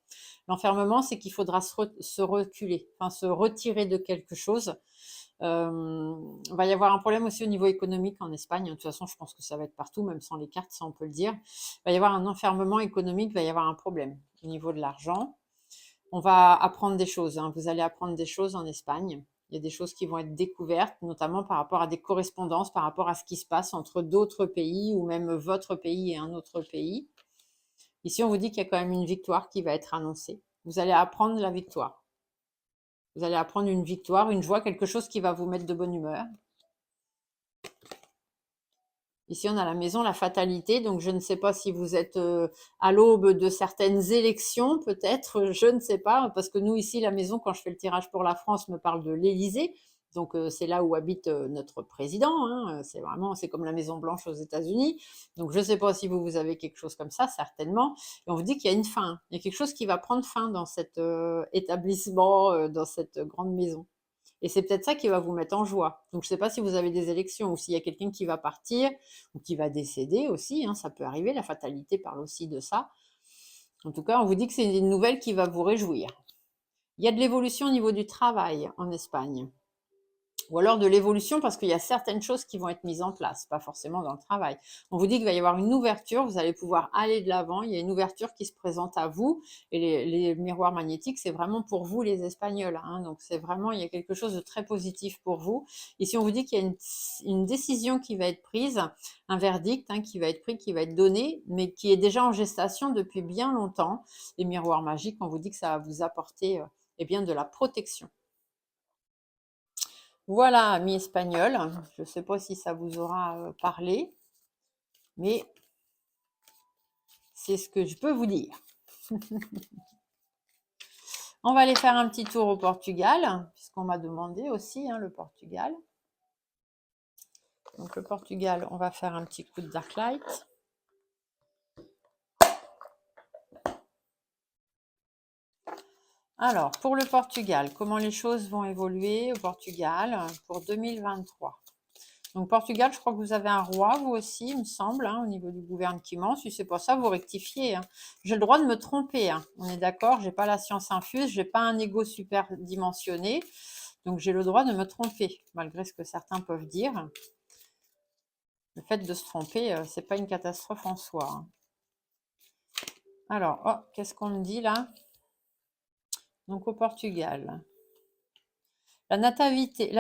L'enfermement, c'est qu'il faudra se reculer, enfin se retirer de quelque chose. Il va y avoir un problème aussi au niveau économique en Espagne. De toute façon, je pense que ça va être partout, même sans les cartes, ça on peut le dire. Il va y avoir un enfermement économique, il va y avoir un problème au niveau de l'argent. On va apprendre des choses, hein. Vous allez apprendre des choses en Espagne. Il y a des choses qui vont être découvertes, notamment par rapport à des correspondances, par rapport à ce qui se passe entre d'autres pays ou même votre pays et un autre pays. Ici, on vous dit qu'il y a quand même une victoire qui va être annoncée. Vous allez apprendre la victoire. Vous allez apprendre une victoire, une joie, quelque chose qui va vous mettre de bonne humeur. Ici, on a la maison, la fatalité. Donc, je ne sais pas si vous êtes à l'aube de certaines élections, peut-être. Je ne sais pas, parce que nous, ici, la maison, quand je fais le tirage pour la France, me parle de l'Élysée. Donc, c'est là où habite notre président, hein. C'est vraiment, c'est comme la Maison Blanche aux États-Unis. Donc, je ne sais pas si vous avez quelque chose comme ça, certainement. Et on vous dit qu'il y a une fin. Il y a quelque chose qui va prendre fin dans cet établissement, dans cette grande maison. Et c'est peut-être ça qui va vous mettre en joie. Donc, je ne sais pas si vous avez des élections ou s'il y a quelqu'un qui va partir ou qui va décéder aussi, hein, ça peut arriver. La fatalité parle aussi de ça. En tout cas, on vous dit que c'est une nouvelle qui va vous réjouir. Il y a de l'évolution au niveau du travail en Espagne. Ou alors de l'évolution parce qu'il y a certaines choses qui vont être mises en place, pas forcément dans le travail. On vous dit qu'il va y avoir une ouverture, vous allez pouvoir aller de l'avant, il y a une ouverture qui se présente à vous, et les miroirs magnétiques, c'est vraiment pour vous les Espagnols, hein. Donc c'est vraiment, il y a quelque chose de très positif pour vous. Ici, on vous dit qu'il y a une décision qui va être prise, un verdict, hein, qui va être pris, qui va être donné, mais qui est déjà en gestation depuis bien longtemps. Les miroirs magiques, on vous dit que ça va vous apporter eh bien, de la protection. Voilà, amis espagnols, je ne sais pas si ça vous aura parlé, mais c'est ce que je peux vous dire. On va aller faire un petit tour au Portugal, puisqu'on m'a demandé aussi, hein, le Portugal. Donc le Portugal, on va faire un petit coup de Dark Light. Alors, pour le Portugal, comment les choses vont évoluer au Portugal pour 2023 ? Donc, Portugal, je crois que vous avez un roi, vous aussi, il me semble, hein, au niveau du gouvernement. Si c'est pas ça, vous rectifiez, hein. J'ai le droit de me tromper, hein. On est d'accord, j'ai pas la science infuse, j'ai pas un ego super dimensionné. Donc, j'ai le droit de me tromper, malgré ce que certains peuvent dire. Le fait de se tromper, c'est pas une catastrophe en soi, hein. Alors, oh, qu'est-ce qu'on me dit là? Donc, au Portugal. La nativité,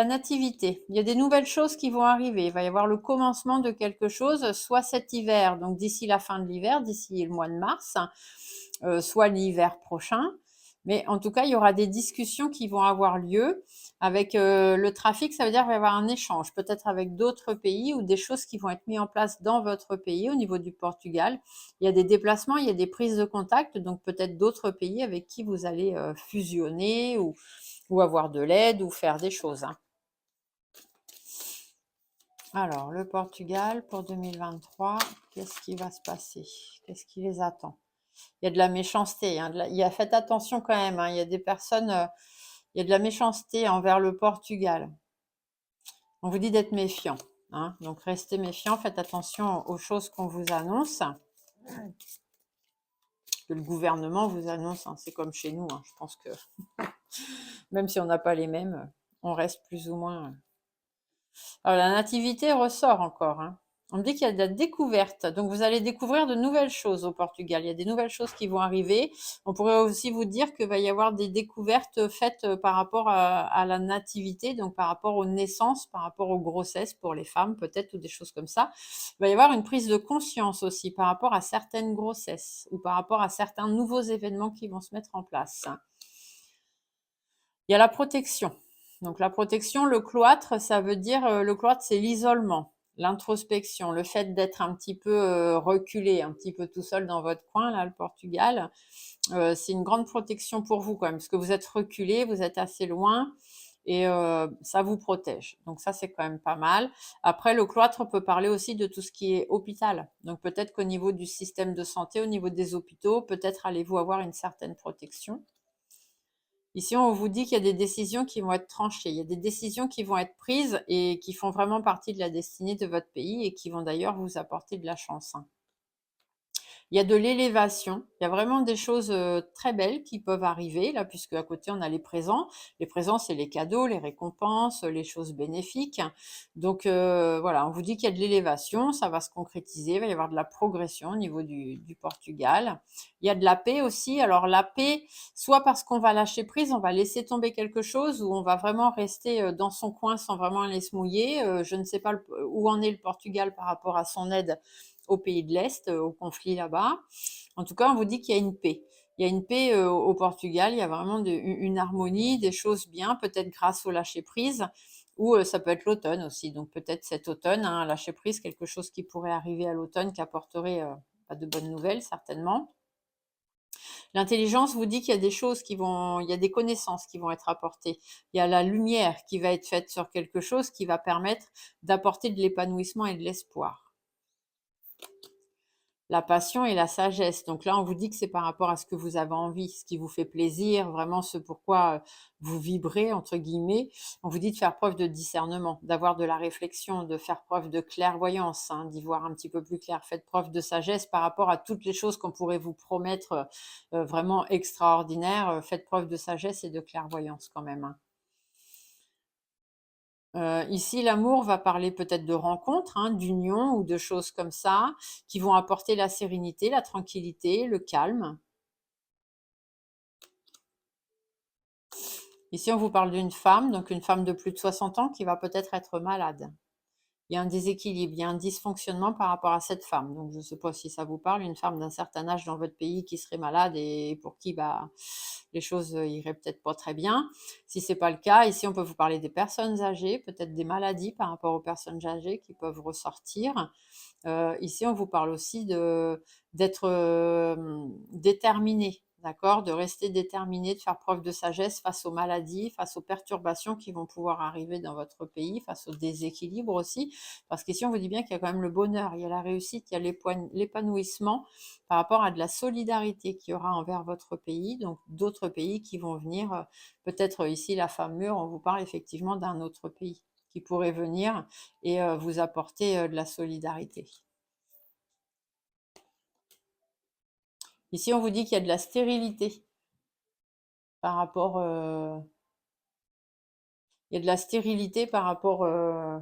il y a des nouvelles choses qui vont arriver. Il va y avoir le commencement de quelque chose, soit cet hiver, donc d'ici la fin de l'hiver, d'ici le mois de mars, soit l'hiver prochain. Mais en tout cas, il y aura des discussions qui vont avoir lieu avec le trafic. Ça veut dire qu'il va y avoir un échange, peut-être avec d'autres pays ou des choses qui vont être mises en place dans votre pays au niveau du Portugal. Il y a des déplacements, il y a des prises de contact, donc peut-être d'autres pays avec qui vous allez fusionner ou avoir de l'aide ou faire des choses, hein. Alors, le Portugal pour 2023, qu'est-ce qui va se passer? Qu'est-ce qui les attend? Il y a de la méchanceté, hein, faites attention quand même, hein, il y a des personnes, il y a de la méchanceté envers le Portugal. On vous dit d'être méfiant, hein, donc restez méfiant, faites attention aux choses qu'on vous annonce, que le gouvernement vous annonce, hein, c'est comme chez nous, hein, je pense que même si on n'a pas les mêmes, on reste plus ou moins. Alors la nativité ressort encore, hein. On me dit qu'il y a de la découverte, donc vous allez découvrir de nouvelles choses au Portugal. Il y a des nouvelles choses qui vont arriver. On pourrait aussi vous dire qu'il va y avoir des découvertes faites par rapport à la nativité, donc par rapport aux naissances, par rapport aux grossesses pour les femmes peut-être, ou des choses comme ça. Il va y avoir une prise de conscience aussi par rapport à certaines grossesses ou par rapport à certains nouveaux événements qui vont se mettre en place. Il y a la protection. Donc la protection, le cloître, ça veut dire, le cloître, c'est l'isolement, l'introspection, le fait d'être un petit peu reculé, un petit peu tout seul dans votre coin, là, le Portugal. C'est une grande protection pour vous quand même, parce que vous êtes reculé, vous êtes assez loin, et ça vous protège. Donc ça, c'est quand même pas mal. Après, le cloître peut parler aussi de tout ce qui est hôpital. Donc peut-être qu'au niveau du système de santé, au niveau des hôpitaux, peut-être allez-vous avoir une certaine protection. Ici, on vous dit qu'il y a des décisions qui vont être tranchées, il y a des décisions qui vont être prises et qui font vraiment partie de la destinée de votre pays et qui vont d'ailleurs vous apporter de la chance, hein. Il y a de l'élévation, il y a vraiment des choses très belles qui peuvent arriver, là, puisque à côté, on a les présents. Les présents, c'est les cadeaux, les récompenses, les choses bénéfiques. Donc, voilà, on vous dit qu'il y a de l'élévation, ça va se concrétiser, il va y avoir de la progression au niveau du Portugal. Il y a de la paix aussi. Alors, la paix, soit parce qu'on va lâcher prise, on va laisser tomber quelque chose, ou on va vraiment rester dans son coin sans vraiment aller se mouiller. Je ne sais pas où en est le Portugal par rapport à son aide aux pays de l'Est, au conflit là-bas. En tout cas, on vous dit qu'il y a une paix. Il y a une paix au Portugal, il y a vraiment une harmonie, des choses bien, peut-être grâce au lâcher-prise, ou ça peut être l'automne aussi. Donc peut-être cet automne, hein, lâcher-prise, quelque chose qui pourrait arriver à l'automne, qui apporterait pas de bonnes nouvelles, certainement. L'intelligence vous dit qu'il y a des choses il y a des connaissances qui vont être apportées. Il y a la lumière qui va être faite sur quelque chose qui va permettre d'apporter de l'épanouissement et de l'espoir. La passion et la sagesse. Donc là, on vous dit que c'est par rapport à ce que vous avez envie, ce qui vous fait plaisir, vraiment ce pourquoi vous vibrez, entre guillemets. On vous dit de faire preuve de discernement, d'avoir de la réflexion, de faire preuve de clairvoyance, hein, d'y voir un petit peu plus clair. Faites preuve de sagesse par rapport à toutes les choses qu'on pourrait vous promettre vraiment extraordinaires. Faites preuve de sagesse et de clairvoyance quand même, hein. Ici, l'amour va parler peut-être de rencontres, hein, d'union ou de choses comme ça, qui vont apporter la sérénité, la tranquillité, le calme. Ici, on vous parle d'une femme, donc une femme de plus de 60 ans qui va peut-être être malade. Il y a un déséquilibre, il y a un dysfonctionnement par rapport à cette femme. Donc, je ne sais pas si ça vous parle, une femme d'un certain âge dans votre pays qui serait malade et pour qui les choses iraient peut-être pas très bien. Si ce n'est pas le cas, ici, on peut vous parler des personnes âgées, peut-être des maladies par rapport aux personnes âgées qui peuvent ressortir. Ici, on vous parle aussi d'être déterminé, d'accord, de rester déterminé, de faire preuve de sagesse face aux maladies, face aux perturbations qui vont pouvoir arriver dans votre pays, face au déséquilibre aussi. Parce qu'ici, on vous dit bien qu'il y a quand même le bonheur, il y a la réussite, il y a l'épanouissement par rapport à de la solidarité qu'il y aura envers votre pays, donc d'autres pays qui vont venir, peut-être ici la femme mûre, on vous parle effectivement d'un autre pays qui pourrait venir et vous apporter de la solidarité. Ici, on vous dit qu'il y a de la stérilité par rapport, il y a de la stérilité par rapport à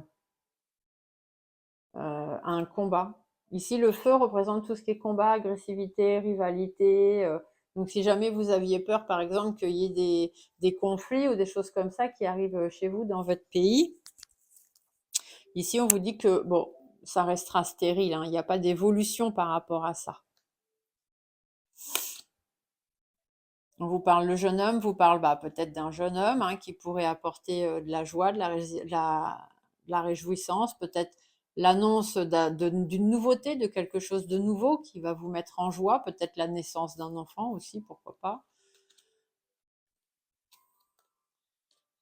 un combat. Ici, le feu représente tout ce qui est combat, agressivité, rivalité. Donc, si jamais vous aviez peur, par exemple, qu'il y ait des conflits ou des choses comme ça qui arrivent chez vous dans votre pays, ici, on vous dit que, bon, ça restera stérile, hein, il n'y a pas d'évolution par rapport à ça. On vous parle, le jeune homme vous parle peut-être d'un jeune homme, hein, qui pourrait apporter de la joie, de la réjouissance, peut-être l'annonce d'une nouveauté, de quelque chose de nouveau qui va vous mettre en joie, peut-être la naissance d'un enfant aussi, pourquoi pas.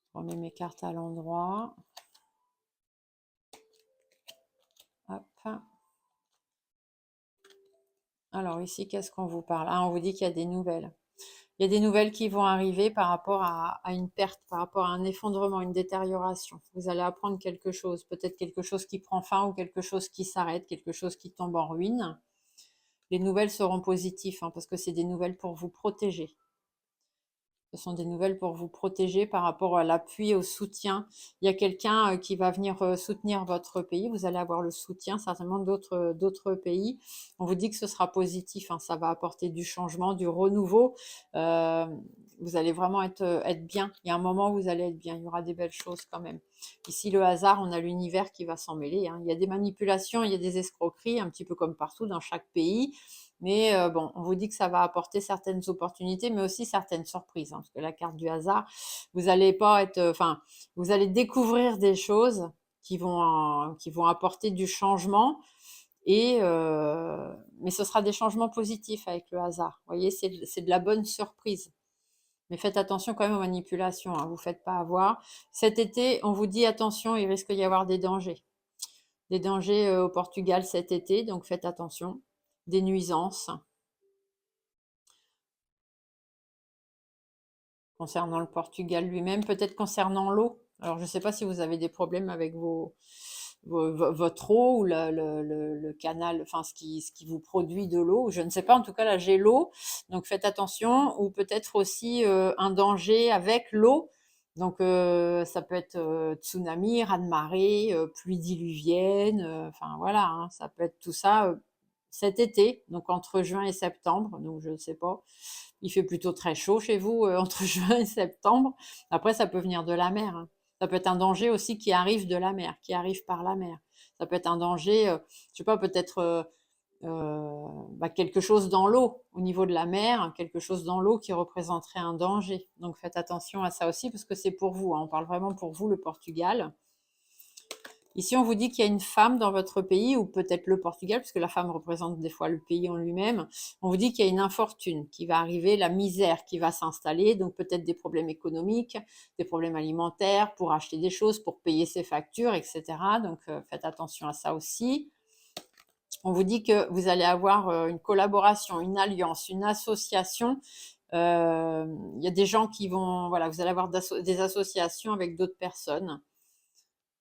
Je remets mes cartes à l'endroit. Hop. Alors ici, qu'est-ce qu'on vous parle? Ah, on vous dit qu'il y a des nouvelles. Il y a des nouvelles qui vont arriver par rapport à une perte, par rapport à un effondrement, une détérioration. Vous allez apprendre quelque chose, peut-être quelque chose qui prend fin ou quelque chose qui s'arrête, quelque chose qui tombe en ruine. Les nouvelles seront positives, hein, parce que c'est des nouvelles pour vous protéger. Ce sont des nouvelles pour vous protéger par rapport à l'appui, au soutien. Il y a quelqu'un qui va venir soutenir votre pays. Vous allez avoir le soutien certainement d'autres pays. On vous dit que ce sera positif, hein, ça va apporter du changement, du renouveau. Euh, vous allez vraiment être bien. Il y a un moment où vous allez être bien. Il y aura des belles choses quand même. Ici, le hasard, on a l'univers qui va s'en mêler, hein. Il y a des manipulations, il y a des escroqueries, un petit peu comme partout dans chaque pays. Mais bon, on vous dit que ça va apporter certaines opportunités, mais aussi certaines surprises, hein, parce que la carte du hasard, vous allez pas être, enfin, vous allez découvrir des choses qui vont apporter du changement, et mais ce sera des changements positifs avec le hasard. Vous voyez, c'est de la bonne surprise. Mais faites attention quand même aux manipulations, hein, vous ne faites pas avoir. Cet été, on vous dit attention, il risque d'y avoir des dangers. Des dangers au Portugal cet été, donc faites attention. Des nuisances. Concernant le Portugal lui-même, peut-être concernant l'eau. Alors, je ne sais pas si vous avez des problèmes avec votre eau ou le canal, enfin ce qui vous produit de l'eau. Je ne sais pas, en tout cas là j'ai l'eau, donc faites attention. Ou peut-être aussi un danger avec l'eau. Donc ça peut être tsunami, raz-de-marée, pluie diluvienne, enfin voilà, hein, ça peut être tout ça cet été, donc entre juin et septembre, donc je ne sais pas. Il fait plutôt très chaud chez vous entre juin et septembre. Après, ça peut venir de la mer, hein. Ça peut être un danger aussi qui arrive de la mer, qui arrive par la mer. Ça peut être un danger, je sais pas, peut-être quelque chose dans l'eau, au niveau de la mer, quelque chose dans l'eau qui représenterait un danger. Donc faites attention à ça aussi, parce que c'est pour vous, hein. On parle vraiment pour vous, le Portugal. Ici, on vous dit qu'il y a une femme dans votre pays, ou peut-être le Portugal, puisque la femme représente des fois le pays en lui-même. On vous dit qu'il y a une infortune qui va arriver, la misère qui va s'installer, donc peut-être des problèmes économiques, des problèmes alimentaires, pour acheter des choses, pour payer ses factures, etc. Donc faites attention à ça aussi. On vous dit que vous allez avoir une collaboration, une alliance, une association. Il y a des gens qui vont, voilà, vous allez avoir des associations avec d'autres personnes,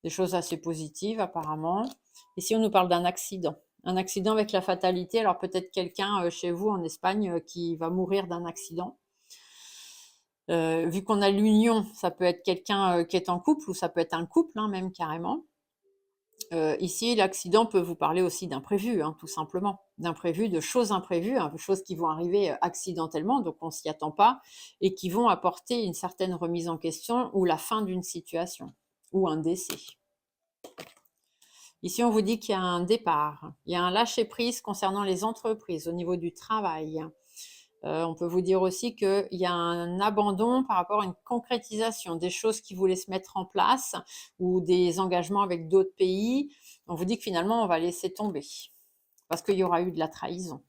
des choses assez positives apparemment. Ici, on nous parle d'un accident. Un accident avec la fatalité. Alors peut-être quelqu'un chez vous en Espagne qui va mourir d'un accident. Vu qu'on a l'union, ça peut être quelqu'un qui est en couple, ou ça peut être un couple, hein, même carrément. Ici, l'accident peut vous parler aussi d'imprévu, hein, tout simplement. D'imprévu, de choses imprévues, hein, de choses qui vont arriver accidentellement, donc on s'y attend pas, et qui vont apporter une certaine remise en question ou la fin d'une situation, ou un décès. Ici, on vous dit qu'il y a un départ, il y a un lâcher-prise concernant les entreprises au niveau du travail. On peut vous dire aussi qu'il y a un abandon par rapport à une concrétisation des choses qui voulaient se mettre en place, ou des engagements avec d'autres pays. On vous dit que finalement, on va laisser tomber parce qu'il y aura eu de la trahison.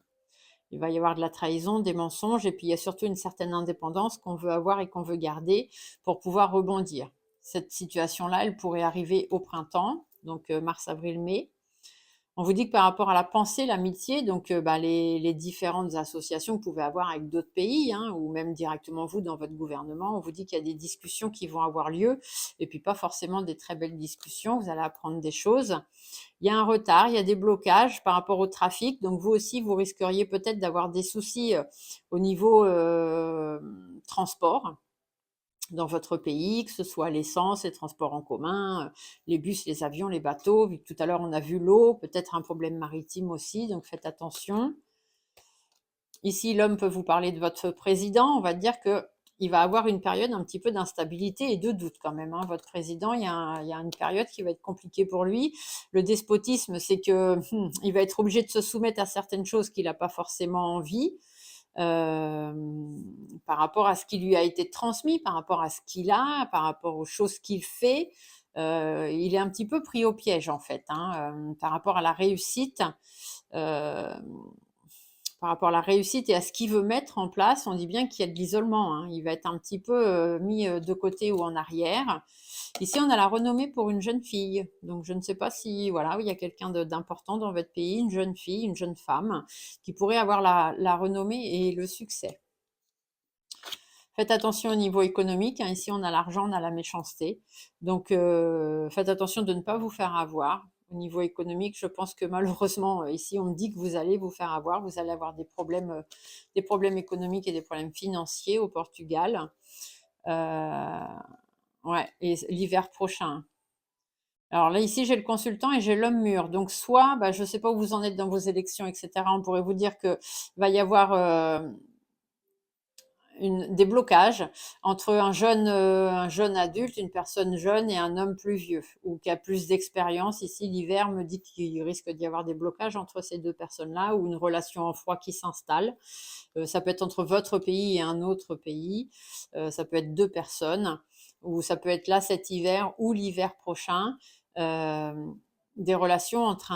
Il va y avoir de la trahison, des mensonges, et puis il y a surtout une certaine indépendance qu'on veut avoir et qu'on veut garder pour pouvoir rebondir. Cette situation-là, elle pourrait arriver au printemps, donc mars, avril, mai. On vous dit que par rapport à la pensée, l'amitié, donc les différentes associations que vous pouvez avoir avec d'autres pays, hein, ou même directement vous dans votre gouvernement, on vous dit qu'il y a des discussions qui vont avoir lieu, et puis pas forcément des très belles discussions, vous allez apprendre des choses. Il y a un retard, il y a des blocages par rapport au trafic, donc vous aussi, vous risqueriez peut-être d'avoir des soucis au niveau transport dans votre pays, que ce soit l'essence, les transports en commun, les bus, les avions, les bateaux. Vu que tout à l'heure on a vu l'eau, peut-être un problème maritime aussi, donc faites attention. Ici, l'homme peut vous parler de votre président. On va dire que il va avoir une période un petit peu d'instabilité et de doute quand même, hein. Votre président, il y a une période qui va être compliquée pour lui. Le despotisme, c'est que il va être obligé de se soumettre à certaines choses qu'il n'a pas forcément envie. euh, Par rapport à ce qui lui a été transmis, par rapport à ce qu'il a, par rapport aux choses qu'il fait. Il est un petit peu pris au piège en fait, hein, par rapport à la réussite. Euh, par rapport à la réussite et à ce qu'il veut mettre en place, on dit bien qu'il y a de l'isolement, hein. Il va être un petit peu mis de côté ou en arrière. Ici, on a la renommée pour une jeune fille. Donc, je ne sais pas si voilà, il y a quelqu'un d'important dans votre pays, une jeune fille, une jeune femme, qui pourrait avoir la renommée et le succès. Faites attention au niveau économique, hein. Ici, on a l'argent, on a la méchanceté. Donc, faites attention de ne pas vous faire avoir. Au niveau économique, je pense que malheureusement, ici, on me dit que vous allez vous faire avoir. Vous allez avoir des problèmes économiques et des problèmes financiers au Portugal. Ouais, et l'hiver prochain. Alors là, ici, j'ai le consultant et j'ai l'homme mûr. Donc, soit, bah, je ne sais pas où vous en êtes dans vos élections, etc. On pourrait vous dire que va y avoir des blocages entre un jeune adulte, une personne jeune et un homme plus vieux ou qui a plus d'expérience. Ici, l'hiver me dit qu'il risque d'y avoir des blocages entre ces deux personnes-là ou une relation en froid qui s'installe. Ça peut être entre votre pays et un autre pays. Ça peut être deux personnes ou ça peut être là cet hiver ou l'hiver prochain. Des relations entre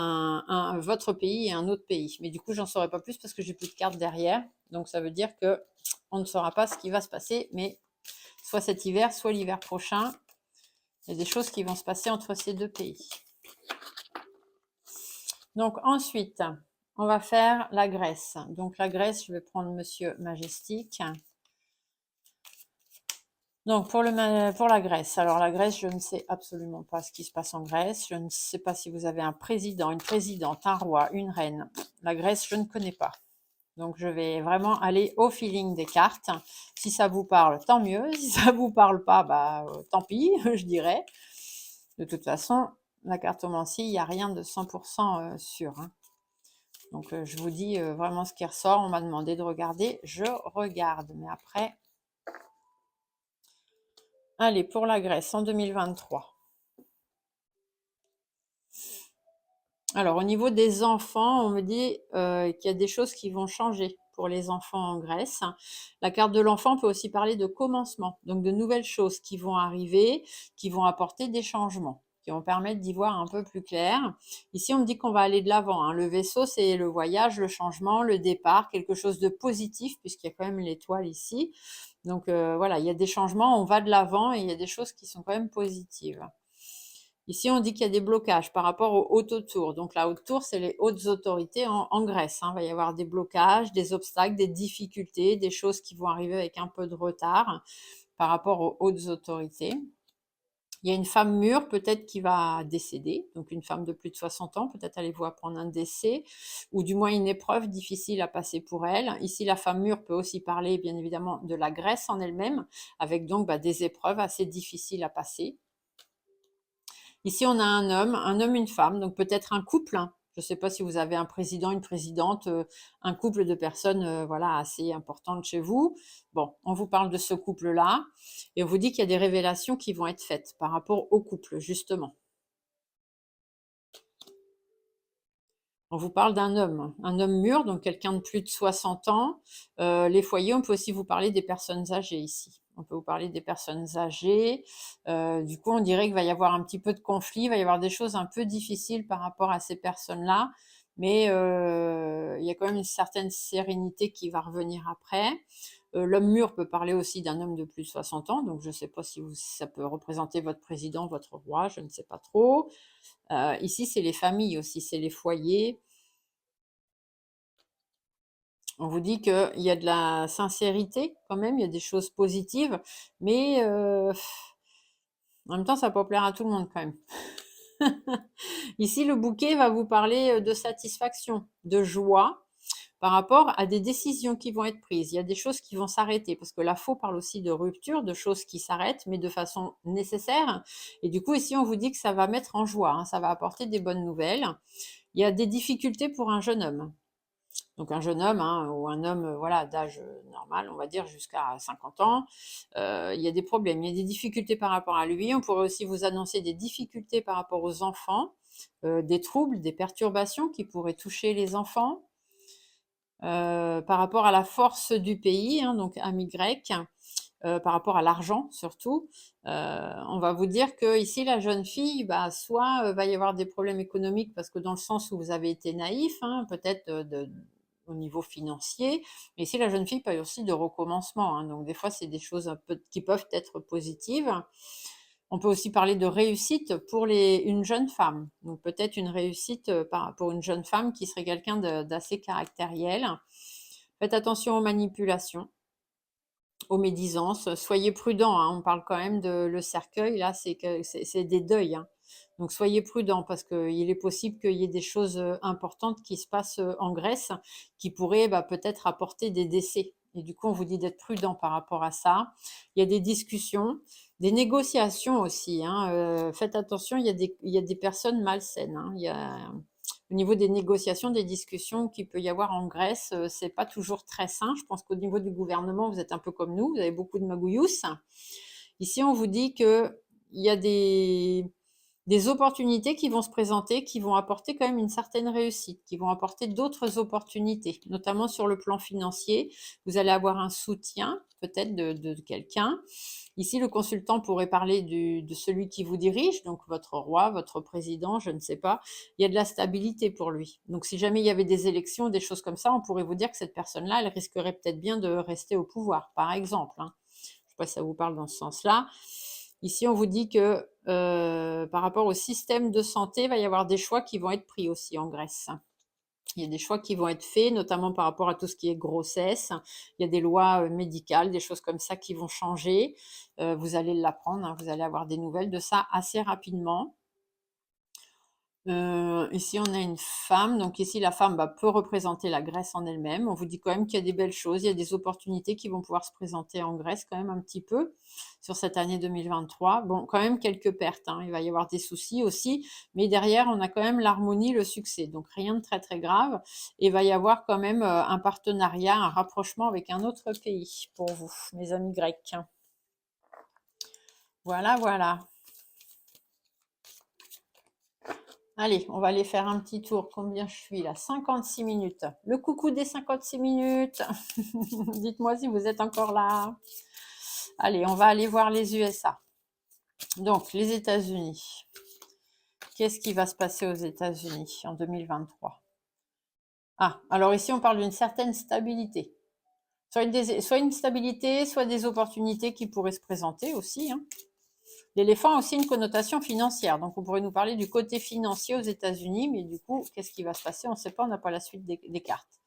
votre pays et un autre pays. Mais du coup, j'en saurai pas plus parce que j'ai plus de cartes derrière. Donc, ça veut dire que on ne saura pas ce qui va se passer, mais soit cet hiver, soit l'hiver prochain, il y a des choses qui vont se passer entre ces deux pays. Donc ensuite, on va faire la Grèce. Donc la Grèce, je vais prendre Monsieur Majestic. Donc pour la Grèce, alors la Grèce, je ne sais absolument pas ce qui se passe en Grèce. Je ne sais pas si vous avez un président, une présidente, un roi, une reine. La Grèce, je ne connais pas. Donc, je vais vraiment aller au feeling des cartes. Si ça vous parle, tant mieux. Si ça vous parle pas, bah, tant pis, je dirais. De toute façon, la cartomancie, il n'y a rien de 100% sûr, hein. Donc, je vous dis vraiment ce qui ressort. On m'a demandé de regarder. Je regarde. Mais après, allez, pour la Grèce en 2023. Alors, au niveau des enfants, on me dit qu'il y a des choses qui vont changer pour les enfants en Grèce. La carte de l'enfant peut aussi parler de commencement, donc de nouvelles choses qui vont arriver, qui vont apporter des changements, qui vont permettre d'y voir un peu plus clair. Ici, on me dit qu'on va aller de l'avant, hein. Le vaisseau, c'est le voyage, le changement, le départ, quelque chose de positif, puisqu'il y a quand même l'étoile ici. Donc voilà, il y a des changements, on va de l'avant et il y a des choses qui sont quand même positives. Ici, on dit qu'il y a des blocages par rapport aux hautes autours. Donc, la haute tour, c'est les hautes autorités en Grèce, hein. Il va y avoir des blocages, des obstacles, des difficultés, des choses qui vont arriver avec un peu de retard par rapport aux hautes autorités. Il y a une femme mûre, peut-être, qui va décéder. Donc, une femme de plus de 60 ans, peut-être allez-vous apprendre un décès ou du moins une épreuve difficile à passer pour elle. Ici, la femme mûre peut aussi parler, bien évidemment, de la Grèce en elle-même, avec donc des épreuves assez difficiles à passer. Ici, on a un homme, une femme, donc peut-être un couple, hein. Je ne sais pas si vous avez un président, une présidente, un couple de personnes voilà, assez importantes chez vous. Bon, on vous parle de ce couple-là et on vous dit qu'il y a des révélations qui vont être faites par rapport au couple, justement. On vous parle d'un homme mûr, donc quelqu'un de plus de 60 ans. Les foyers, on peut aussi vous parler des personnes âgées ici. On peut vous parler des personnes âgées. Du coup, on dirait qu'il va y avoir un petit peu de conflit, il va y avoir des choses un peu difficiles par rapport à ces personnes-là. Mais il y a quand même une certaine sérénité qui va revenir après. L'homme mûr peut parler aussi d'un homme de plus de 60 ans, donc je ne sais pas si ça peut représenter votre président, votre roi, je ne sais pas trop. Ici, c'est les familles aussi, c'est les foyers. On vous dit qu'il y a de la sincérité quand même, il y a des choses positives, mais en même temps, ça peut plaire à tout le monde quand même. Ici, le bouquet va vous parler de satisfaction, de joie par rapport à des décisions qui vont être prises. Il y a des choses qui vont s'arrêter parce que la faux parle aussi de rupture, de choses qui s'arrêtent, mais de façon nécessaire. Et du coup, ici, on vous dit que ça va mettre en joie, hein, ça va apporter des bonnes nouvelles. Il y a des difficultés pour un jeune homme. Donc un jeune homme, hein, ou un homme voilà, d'âge normal, on va dire jusqu'à 50 ans, il y a des problèmes, il y a des difficultés par rapport à lui. On pourrait aussi vous annoncer des difficultés par rapport aux enfants, des troubles, des perturbations qui pourraient toucher les enfants. Par rapport à la force du pays, hein, donc ami grec, par rapport à l'argent surtout, on va vous dire que ici la jeune fille, bah, soit va y avoir des problèmes économiques parce que dans le sens où vous avez été naïf, hein, peut-être au niveau financier. Mais ici, la jeune fille parle aussi de recommencement, hein. Donc, des fois, c'est des choses un peu qui peuvent être positives. On peut aussi parler de réussite pour une jeune femme. Donc, peut-être une réussite pour une jeune femme qui serait quelqu'un d'assez caractériel. Faites attention aux manipulations, aux médisances. Soyez prudents, hein. On parle quand même de le cercueil, là, c'est des deuils, hein. Donc soyez prudents parce qu'il est possible qu'il y ait des choses importantes qui se passent en Grèce qui pourraient peut-être apporter des décès. Et du coup, on vous dit d'être prudent par rapport à ça. Il y a des discussions, des négociations aussi, hein. Faites attention, il y a des personnes malsaines, hein. Il y a, au niveau des négociations, des discussions qu'il peut y avoir en Grèce, c'est pas toujours très sain. Je pense qu'au niveau du gouvernement, vous êtes un peu comme nous, vous avez beaucoup de magouillous. Ici, on vous dit qu'il y a des opportunités qui vont se présenter, qui vont apporter quand même une certaine réussite, qui vont apporter d'autres opportunités, notamment sur le plan financier. Vous allez avoir un soutien peut-être de quelqu'un. Ici, le consultant pourrait parler de celui qui vous dirige, donc votre roi, votre président, je ne sais pas. Il y a de la stabilité pour lui. Donc, si jamais il y avait des élections, des choses comme ça, on pourrait vous dire que cette personne-là, elle risquerait peut-être bien de rester au pouvoir, par exemple, hein. Je ne sais pas si ça vous parle dans ce sens-là. Ici, on vous dit que par rapport au système de santé, il va y avoir des choix qui vont être pris aussi en Grèce. Il y a des choix qui vont être faits, notamment par rapport à tout ce qui est grossesse. Il y a des lois médicales, des choses comme ça qui vont changer. Vous allez l'apprendre, hein, vous allez avoir des nouvelles de ça assez rapidement. Ici, on a une femme. Donc ici, la femme peut représenter la Grèce en elle-même. On vous dit quand même qu'il y a des belles choses, il y a des opportunités qui vont pouvoir se présenter en Grèce quand même un petit peu sur cette année 2023. Bon, quand même quelques pertes, hein. Il va y avoir des soucis aussi, mais derrière, on a quand même l'harmonie, le succès. Donc rien de très très grave. Et il va y avoir quand même un partenariat, un rapprochement avec un autre pays pour vous, mes amis grecs. Voilà, voilà. Allez, on va aller faire un petit tour. Combien je suis là? 56 minutes. Le coucou des 56 minutes. Dites-moi si vous êtes encore là. Allez, on va aller voir les USA. Donc, les États-Unis. Qu'est-ce qui va se passer aux États-Unis en 2023? Ah, alors ici, on parle d'une certaine stabilité. Soit une stabilité, soit des opportunités qui pourraient se présenter aussi, hein. L'éléphant a aussi une connotation financière. Donc, on pourrait nous parler du côté financier aux États-Unis, mais du coup, qu'est-ce qui va se passer? On ne sait pas, on n'a pas la suite des cartes.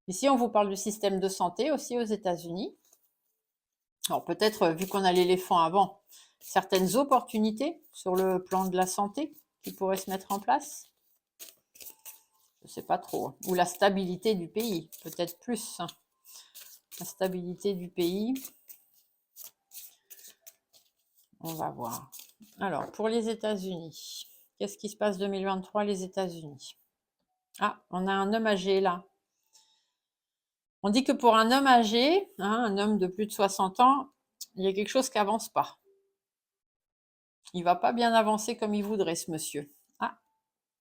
Ici, on vous parle du système de santé aussi aux États-Unis. Alors, peut-être, vu qu'on a l'éléphant avant, certaines opportunités sur le plan de la santé qui pourraient se mettre en place. Je ne sais pas trop. Ou la stabilité du pays, peut-être plus. La stabilité du pays. On va voir. Alors, pour les États-Unis, qu'est-ce qui se passe 2023, les États-Unis? Ah, on a un homme âgé là. On dit que pour un homme âgé, hein, un homme de plus de 60 ans, il y a quelque chose qui n'avance pas. Il ne va pas bien avancer comme il voudrait, ce monsieur. Ah,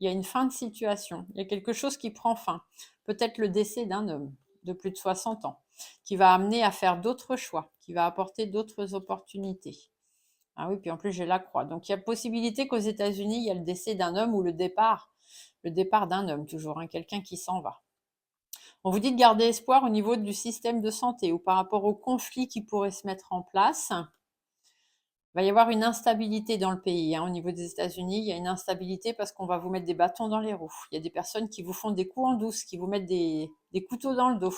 il y a une fin de situation. Il y a quelque chose qui prend fin. Peut-être le décès d'un homme de plus de 60 ans, qui va amener à faire d'autres choix, qui va apporter d'autres opportunités. Ah oui, puis en plus j'ai la croix. Donc il y a possibilité qu'aux États-Unis, il y a le décès d'un homme ou le départ d'un homme toujours, hein, quelqu'un qui s'en va. On vous dit de garder espoir au niveau du système de santé ou par rapport aux conflits qui pourraient se mettre en place. Il va y avoir une instabilité dans le pays, hein. Au niveau des États-Unis, il y a une instabilité parce qu'on va vous mettre des bâtons dans les roues. Il y a des personnes qui vous font des coups en douce, qui vous mettent des couteaux dans le dos.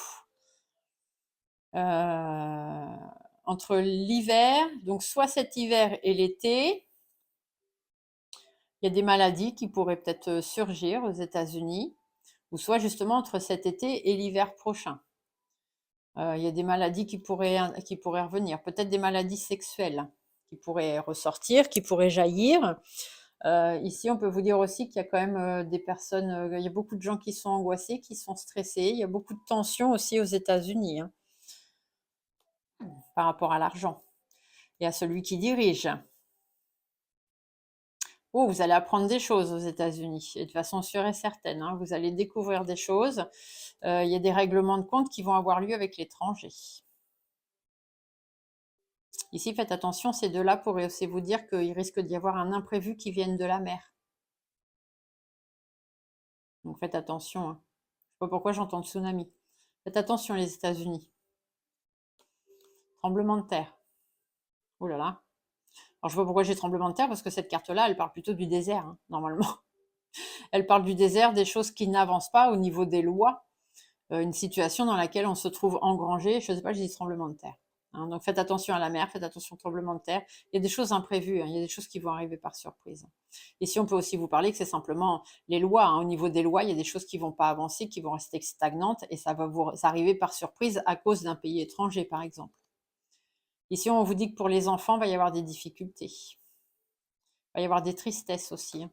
Entre l'hiver, donc soit cet hiver et l'été, il y a des maladies qui pourraient peut-être surgir aux États-Unis, ou soit justement entre cet été et l'hiver prochain. Il y a des maladies qui pourraient revenir, peut-être des maladies sexuelles qui pourraient ressortir, qui pourraient jaillir. Ici, on peut vous dire aussi qu'il y a quand même des personnes, il y a beaucoup de gens qui sont angoissés, qui sont stressés. Il y a beaucoup de tensions aussi aux États-Unis, hein, par rapport à l'argent et à celui qui dirige. Oh, vous allez apprendre des choses aux États-Unis, et de façon sûre et certaine, hein. Vous allez découvrir des choses. Il y a des règlements de compte qui vont avoir lieu avec l'étranger. Ici, faites attention, ces deux-là pourraient aussi vous dire qu'il risque d'y avoir un imprévu qui vienne de la mer. Donc faites attention, hein. pas pourquoi j'entends tsunami. Faites attention les États-Unis. Tremblement de terre. Oh là là. Alors je vois pourquoi j'ai tremblement de terre, parce que cette carte-là, elle parle plutôt du désert, hein, normalement. Elle parle du désert, des choses qui n'avancent pas au niveau des lois, une situation dans laquelle on se trouve engrangé. Je ne sais pas, j'ai dit tremblement de terre. Hein, donc faites attention à la mer, faites attention au tremblement de terre. Il y a des choses imprévues, hein, il y a des choses qui vont arriver par surprise. Et si on peut aussi vous parler que c'est simplement les lois, hein, au niveau des lois, il y a des choses qui ne vont pas avancer, qui vont rester stagnantes, et ça va vous arriver par surprise à cause d'un pays étranger, par exemple. Ici, on vous dit que pour les enfants, il va y avoir des difficultés. Il va y avoir des tristesses aussi. Hein.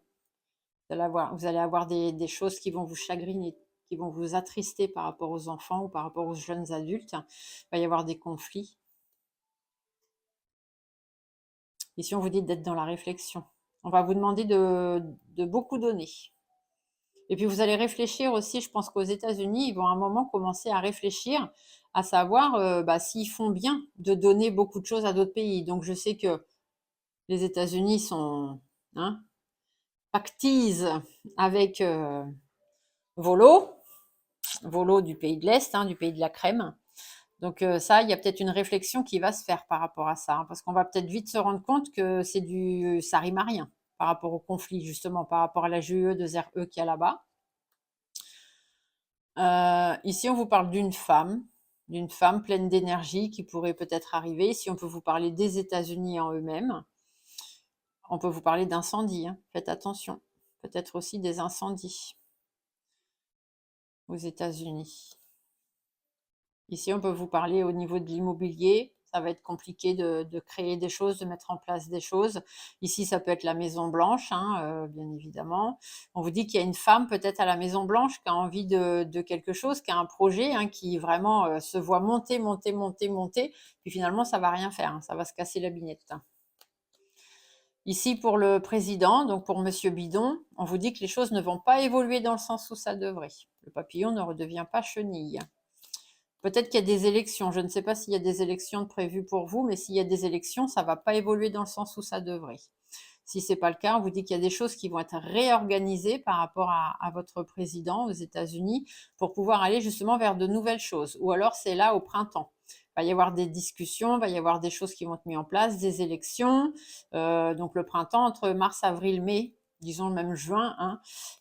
Vous allez avoir des choses qui vont vous chagriner, qui vont vous attrister par rapport aux enfants ou par rapport aux jeunes adultes. Il va y avoir des conflits. Ici, on vous dit d'être dans la réflexion. On va vous demander de beaucoup donner. Et puis, vous allez réfléchir aussi, je pense qu'aux États-Unis, ils vont à un moment commencer à réfléchir, à savoir s'ils font bien de donner beaucoup de choses à d'autres pays. Donc, je sais que les États-Unis sont... Hein, pactise avec Volo du pays de l'Est, hein, du pays de la crème. Donc ça, il y a peut-être une réflexion qui va se faire par rapport à ça, hein, parce qu'on va peut-être vite se rendre compte que ça rime à rien par rapport au conflit, justement, par rapport à la GE2RE qu'il y a là-bas. Ici, on vous parle d'une femme pleine d'énergie qui pourrait peut-être arriver. Ici, on peut vous parler des États-Unis en eux-mêmes. On peut vous parler d'incendie, hein. Faites attention. Peut-être aussi des incendies aux États-Unis. Ici, on peut vous parler au niveau de l'immobilier. Ça va être compliqué de créer des choses, de mettre en place des choses. Ici, ça peut être la Maison Blanche, hein, bien évidemment. On vous dit qu'il y a une femme peut-être à la Maison Blanche qui a envie de quelque chose, qui a un projet, hein, qui vraiment se voit monter, monter, monter, monter. Puis finalement, ça va rien faire, hein, ça va se casser la binette. Hein. Ici, pour le président, donc pour Monsieur Bidon, on vous dit que les choses ne vont pas évoluer dans le sens où ça devrait. Le papillon ne redevient pas chenille. Peut-être qu'il y a des élections. Je ne sais pas s'il y a des élections prévues pour vous, mais s'il y a des élections, ça ne va pas évoluer dans le sens où ça devrait. Si ce n'est pas le cas, on vous dit qu'il y a des choses qui vont être réorganisées par rapport à votre président aux États-Unis pour pouvoir aller justement vers de nouvelles choses. Ou alors c'est là au printemps. Il va y avoir des discussions, il va y avoir des choses qui vont être mises en place, des élections. Donc le printemps, entre mars, avril, mai, disons même juin, hein,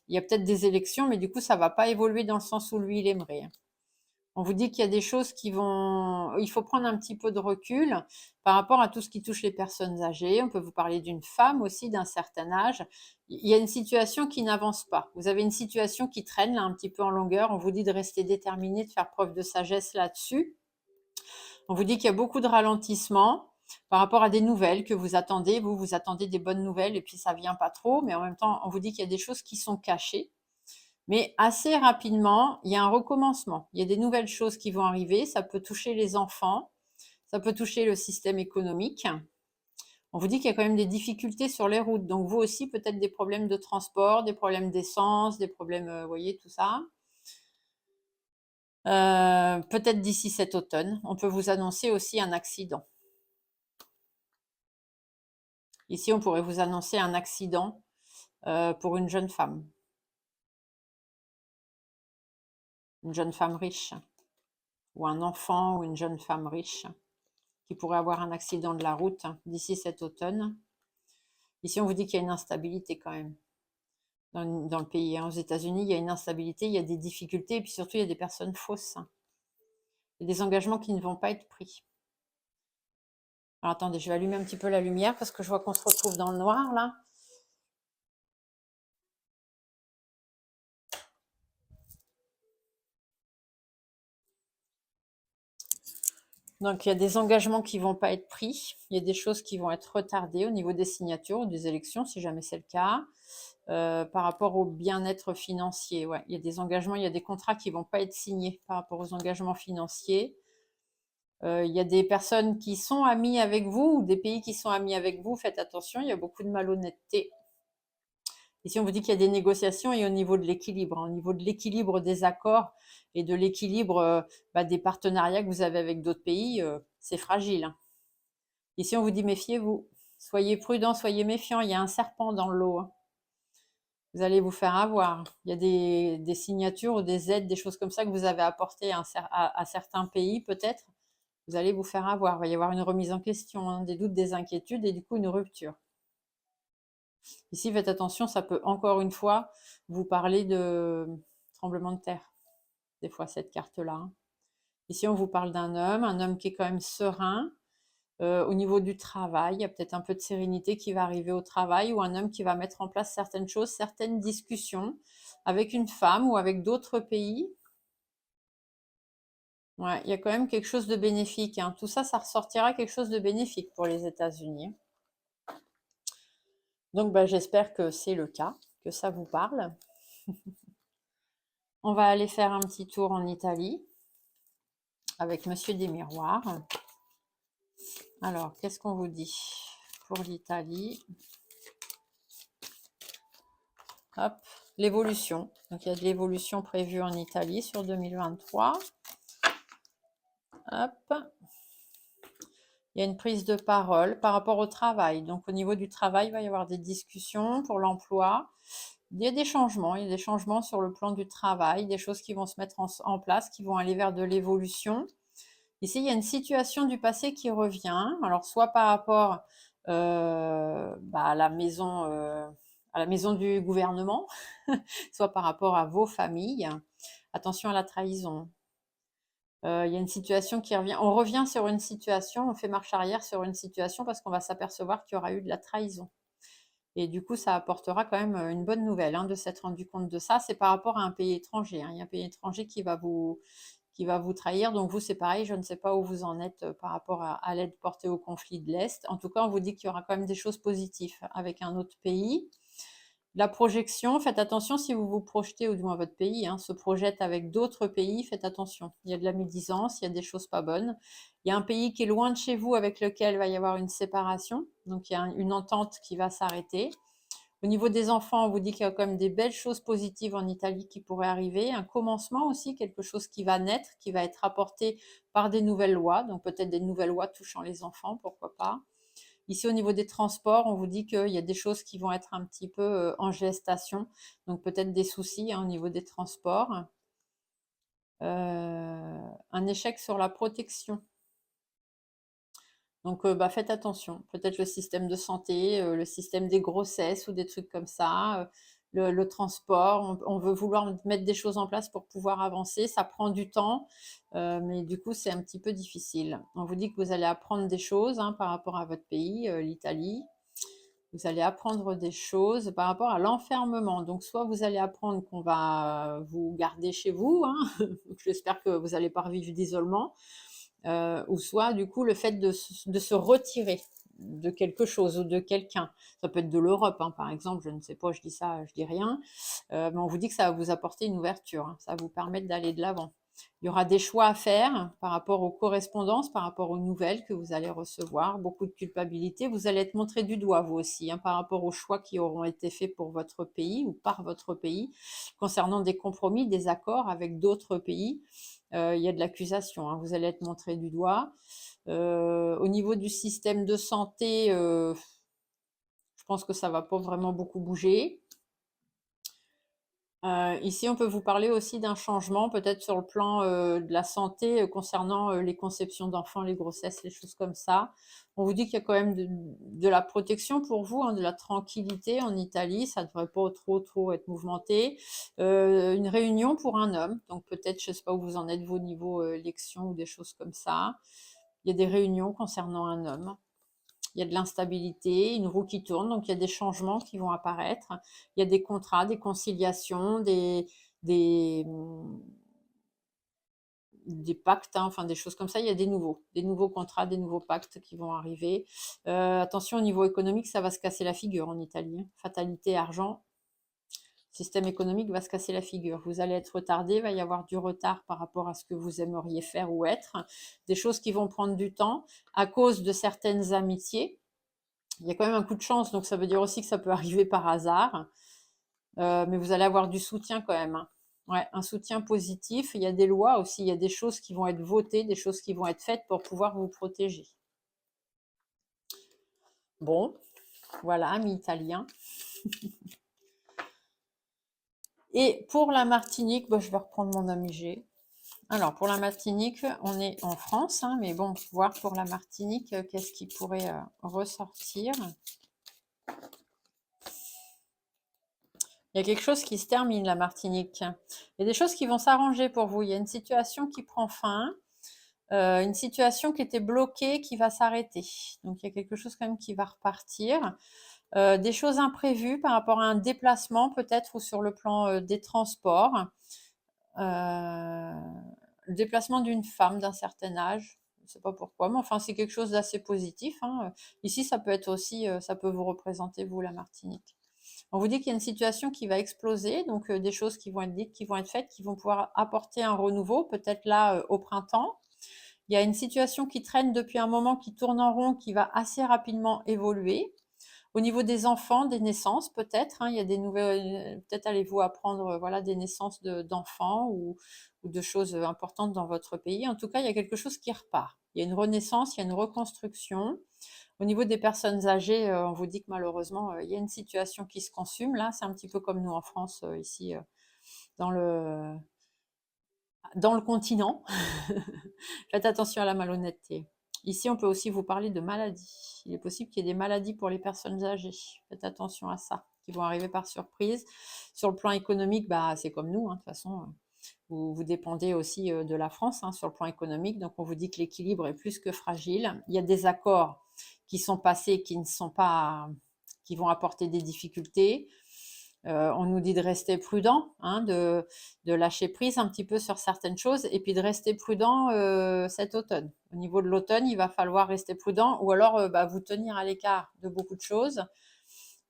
il y a peut-être des élections, mais du coup, ça ne va pas évoluer dans le sens où lui, il aimerait. Hein. On vous dit qu'il y a des choses qui vont... Il faut prendre un petit peu de recul par rapport à tout ce qui touche les personnes âgées. On peut vous parler d'une femme aussi d'un certain âge. Il y a une situation qui n'avance pas. Vous avez une situation qui traîne là un petit peu en longueur. On vous dit de rester déterminé, de faire preuve de sagesse là-dessus. On vous dit qu'il y a beaucoup de ralentissement par rapport à des nouvelles que vous attendez. Vous attendez des bonnes nouvelles et puis ça vient pas trop. Mais en même temps, on vous dit qu'il y a des choses qui sont cachées. Mais assez rapidement, il y a un recommencement. Il y a des nouvelles choses qui vont arriver. Ça peut toucher les enfants, ça peut toucher le système économique. On vous dit qu'il y a quand même des difficultés sur les routes. Donc vous aussi, peut-être des problèmes de transport, des problèmes d'essence, des problèmes, vous voyez, tout ça. Peut-être d'ici cet automne, on peut vous annoncer aussi un accident. Ici, on pourrait vous annoncer un accident pour une jeune femme riche, ou un enfant ou une jeune femme riche qui pourrait avoir un accident de la route d'ici cet automne. Ici, on vous dit qu'il y a une instabilité quand même dans le pays. Hein. Aux États-Unis, il y a une instabilité, il y a des difficultés, et puis surtout, il y a des personnes fausses. Il y a des engagements qui ne vont pas être pris. Alors attendez, je vais allumer un petit peu la lumière parce que je vois qu'on se retrouve dans le noir là. Donc il y a des engagements qui ne vont pas être pris, il y a des choses qui vont être retardées au niveau des signatures ou des élections, si jamais c'est le cas. Par rapport au bien-être financier, ouais, il y a des engagements, il y a des contrats qui ne vont pas être signés par rapport aux engagements financiers. Il y a des personnes qui sont amies avec vous ou des pays qui sont amis avec vous, faites attention, il y a beaucoup de malhonnêteté. Ici, on vous dit qu'il y a des négociations et au niveau de l'équilibre, au niveau de l'équilibre des accords et de l'équilibre des partenariats que vous avez avec d'autres pays, c'est fragile. Hein. Ici, on vous dit méfiez-vous, soyez prudents, soyez méfiants, il y a un serpent dans l'eau. Hein. Vous allez vous faire avoir. Il y a des signatures ou des aides, des choses comme ça que vous avez apportées à certains pays peut-être. Vous allez vous faire avoir. Il va y avoir une remise en question, hein, des doutes, des inquiétudes et du coup une rupture. Ici, faites attention, ça peut encore une fois vous parler de tremblement de terre. Des fois, cette carte-là, hein. Ici, on vous parle d'un un homme qui est quand même serein. Au niveau du travail, il y a peut-être un peu de sérénité qui va arriver au travail, ou un homme qui va mettre en place certaines choses, certaines discussions avec une femme ou avec d'autres pays. Ouais, il y a quand même quelque chose de bénéfique, hein. Tout ça, ça ressortira quelque chose de bénéfique pour les États-Unis. Donc, bah, j'espère que c'est le cas, que ça vous parle. On va aller faire un petit tour en Italie avec Monsieur des Miroirs. Alors, qu'est-ce qu'on vous dit pour l'Italie? Hop, l'évolution. Donc, il y a de l'évolution prévue en Italie sur 2023. Hop. Il y a une prise de parole par rapport au travail. Donc, au niveau du travail, il va y avoir des discussions pour l'emploi. Il y a des changements sur le plan du travail, des choses qui vont se mettre en place, qui vont aller vers de l'évolution. Ici, il y a une situation du passé qui revient. Alors, soit par rapport à la maison du gouvernement, soit par rapport à vos familles. Attention à la trahison. Il y a une situation qui revient. On revient sur une situation, on fait marche arrière sur une situation parce qu'on va s'apercevoir qu'il y aura eu de la trahison. Et du coup, ça apportera quand même une bonne nouvelle, hein, de s'être rendu compte de ça. C'est par rapport à un pays étranger, hein. Il y a un pays étranger qui va vous trahir. Donc vous, c'est pareil, je ne sais pas où vous en êtes par rapport à l'aide portée au conflit de l'Est. En tout cas, on vous dit qu'il y aura quand même des choses positives avec un autre pays. La projection, faites attention si vous vous projetez, ou du moins votre pays, hein, se projette avec d'autres pays, faites attention. Il y a de la médisance, il y a des choses pas bonnes. Il y a un pays qui est loin de chez vous avec lequel il va y avoir une séparation. Donc il y a une entente qui va s'arrêter. Au niveau des enfants, on vous dit qu'il y a quand même des belles choses positives en Italie qui pourraient arriver. Un commencement aussi, quelque chose qui va naître, qui va être apporté par des nouvelles lois. Donc peut-être des nouvelles lois touchant les enfants, pourquoi pas. Ici, au niveau des transports, on vous dit qu'il y a des choses qui vont être un petit peu en gestation. Donc peut-être des soucis, hein, au niveau des transports. Un échec sur la protection. Donc, faites attention. Peut-être le système de santé, le système des grossesses ou des trucs comme ça, le transport. On veut vouloir mettre des choses en place pour pouvoir avancer. Ça prend du temps, mais du coup, c'est un petit peu difficile. On vous dit que vous allez apprendre des choses, hein, par rapport à votre pays, l'Italie. Vous allez apprendre des choses par rapport à l'enfermement. Donc, soit vous allez apprendre qu'on va vous garder chez vous, hein. J'espère que vous n'allez pas revivre d'isolement. Ou soit du coup le fait de se retirer de quelque chose ou de quelqu'un. Ça peut être de l'Europe, hein, par exemple, je ne sais pas, je dis ça, je dis rien. Mais on vous dit que ça va vous apporter une ouverture, hein, ça va vous permettre d'aller de l'avant. Il y aura des choix à faire par rapport aux correspondances, par rapport aux nouvelles que vous allez recevoir, beaucoup de culpabilité. Vous allez être montré du doigt, vous aussi, hein, par rapport aux choix qui auront été faits pour votre pays ou par votre pays, concernant des compromis, des accords avec d'autres pays. Il y a de l'accusation, hein, vous allez être montré du doigt. Au niveau du système de santé, je pense que ça ne va pas vraiment beaucoup bouger. Ici, on peut vous parler aussi d'un changement, peut-être sur le plan de la santé, concernant les conceptions d'enfants, les grossesses, les choses comme ça. On vous dit qu'il y a quand même de la protection pour vous, hein, de la tranquillité en Italie. Ça ne devrait pas trop être mouvementé. Une réunion pour un homme. Donc peut-être, je ne sais pas où vous en êtes, vos niveaux élections ou des choses comme ça. Il y a des réunions concernant un homme. Il y a de l'instabilité, une roue qui tourne, donc il y a des changements qui vont apparaître. Il y a des contrats, des conciliations, des pactes, hein, enfin des choses comme ça. Il y a des nouveaux contrats, des nouveaux pactes qui vont arriver. Attention, au niveau économique, ça va se casser la figure en Italie, hein. Fatalité, argent, système économique va se casser la figure. Vous allez être retardé, il va y avoir du retard par rapport à ce que vous aimeriez faire ou être. Des choses qui vont prendre du temps à cause de certaines amitiés. Il y a quand même un coup de chance, donc ça veut dire aussi que ça peut arriver par hasard. Mais vous allez avoir du soutien quand même, hein. Ouais, un soutien positif. Il y a des lois aussi, il y a des choses qui vont être votées, des choses qui vont être faites pour pouvoir vous protéger. Bon, voilà, amis italiens. Et pour la Martinique, je vais reprendre mon ami G. Alors, pour la Martinique, on est en France, hein, mais bon, voir pour la Martinique, qu'est-ce qui pourrait ressortir. Il y a quelque chose qui se termine, la Martinique. Il y a des choses qui vont s'arranger pour vous. Il y a une situation qui prend fin, une situation qui était bloquée, qui va s'arrêter. Donc, il y a quelque chose quand même qui va repartir. Des choses imprévues par rapport à un déplacement peut-être ou sur le plan des transports. Le déplacement d'une femme d'un certain âge, je ne sais pas pourquoi, mais enfin c'est quelque chose d'assez positif, hein. Ici, ça peut être aussi, ça peut vous représenter, vous, la Martinique. On vous dit qu'il y a une situation qui va exploser, donc des choses qui vont être dites, qui vont être faites, qui vont pouvoir apporter un renouveau, peut-être là au printemps. Il y a une situation qui traîne depuis un moment, qui tourne en rond, qui va assez rapidement évoluer. Au niveau des enfants, des naissances, peut-être, hein, il y a des nouvelles, peut-être allez-vous apprendre voilà, des naissances d'enfants ou de choses importantes dans votre pays. En tout cas, il y a quelque chose qui repart. Il y a une renaissance, il y a une reconstruction. Au niveau des personnes âgées, on vous dit que malheureusement, il y a une situation qui se consume. Là, c'est un petit peu comme nous en France, ici, dans le, dans le continent. Faites attention à la malhonnêteté. Ici, on peut aussi vous parler de maladies. Il est possible qu'il y ait des maladies pour les personnes âgées. Faites attention à ça, qui vont arriver par surprise. Sur le plan économique, c'est comme nous, hein, de toute façon. Vous dépendez aussi de la France, hein, sur le plan économique. Donc, on vous dit que l'équilibre est plus que fragile. Il y a des accords qui sont passés, qui ne sont pas, qui vont apporter des difficultés. On nous dit de rester prudent, hein, de lâcher prise un petit peu sur certaines choses et puis de rester prudent cet automne. Au niveau de l'automne, il va falloir rester prudent ou alors vous tenir à l'écart de beaucoup de choses.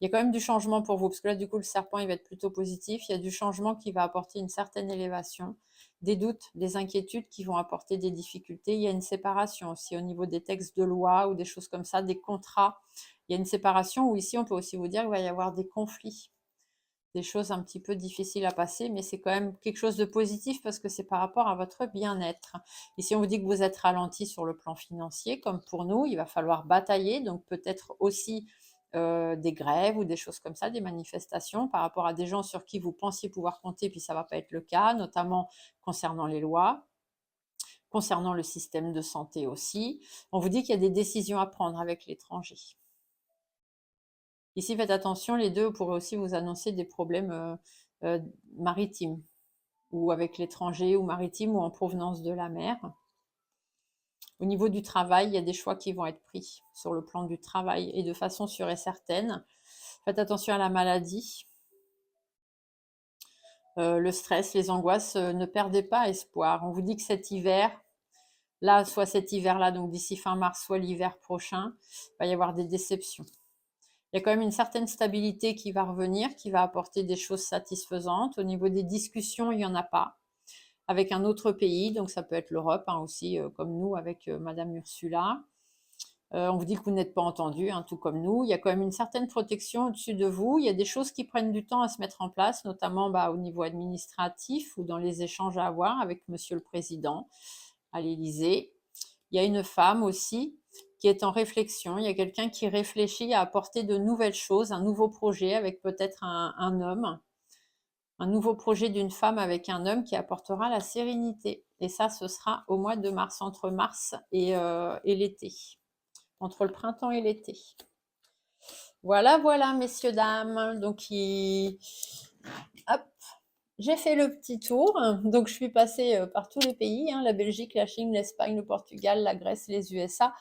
Il y a quand même du changement pour vous parce que là, du coup, le serpent, il va être plutôt positif. Il y a du changement qui va apporter une certaine élévation, des doutes, des inquiétudes qui vont apporter des difficultés. Il y a une séparation aussi au niveau des textes de loi ou des choses comme ça, des contrats. Il y a une séparation où ici, on peut aussi vous dire qu'il va y avoir des conflits, des choses un petit peu difficiles à passer, mais c'est quand même quelque chose de positif parce que c'est par rapport à votre bien-être. Ici, on vous dit que vous êtes ralenti sur le plan financier, comme pour nous, il va falloir batailler, donc peut-être aussi des grèves ou des choses comme ça, des manifestations par rapport à des gens sur qui vous pensiez pouvoir compter, puis ça ne va pas être le cas, notamment concernant les lois, concernant le système de santé aussi. On vous dit qu'il y a des décisions à prendre avec l'étranger. Ici, faites attention, les deux pourraient aussi vous annoncer des problèmes maritimes, ou avec l'étranger, ou maritime, ou en provenance de la mer. Au niveau du travail, il y a des choix qui vont être pris sur le plan du travail, et de façon sûre et certaine. Faites attention à la maladie, le stress, les angoisses, ne perdez pas espoir. On vous dit que cet hiver, là, soit cet hiver-là, donc d'ici fin mars, soit l'hiver prochain, il va y avoir des déceptions. Il y a quand même une certaine stabilité qui va revenir, qui va apporter des choses satisfaisantes. Au niveau des discussions, il n'y en a pas avec un autre pays, donc ça peut être l'Europe hein, aussi, comme nous avec Madame Ursula. On vous dit que vous n'êtes pas entendu, hein, tout comme nous. Il y a quand même une certaine protection au-dessus de vous. Il y a des choses qui prennent du temps à se mettre en place, notamment au niveau administratif ou dans les échanges à avoir avec Monsieur le Président à l'Élysée. Il y a une femme aussi qui est en réflexion. Il y a quelqu'un qui réfléchit à apporter de nouvelles choses, un nouveau projet avec peut-être un homme, un nouveau projet d'une femme avec un homme qui apportera la sérénité. Et ça, ce sera au mois de mars, entre mars et l'été, entre le printemps et l'été. Voilà, voilà, messieurs, dames. Donc, hop, j'ai fait le petit tour, donc je suis passée par tous les pays, hein, la Belgique, la Chine, l'Espagne, le Portugal, la Grèce, les USA,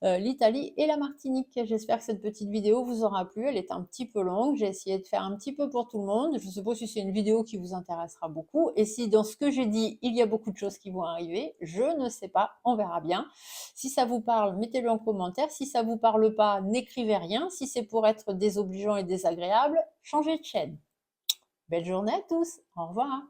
l'Italie et la Martinique. J'espère que cette petite vidéo vous aura plu, elle est un petit peu longue, j'ai essayé de faire un petit peu pour tout le monde, je ne sais pas si c'est une vidéo qui vous intéressera beaucoup, et si dans ce que j'ai dit, il y a beaucoup de choses qui vont arriver, je ne sais pas, on verra bien. Si ça vous parle, mettez-le en commentaire, si ça ne vous parle pas, n'écrivez rien, si c'est pour être désobligeant et désagréable, changez de chaîne. Belle journée à tous, au revoir.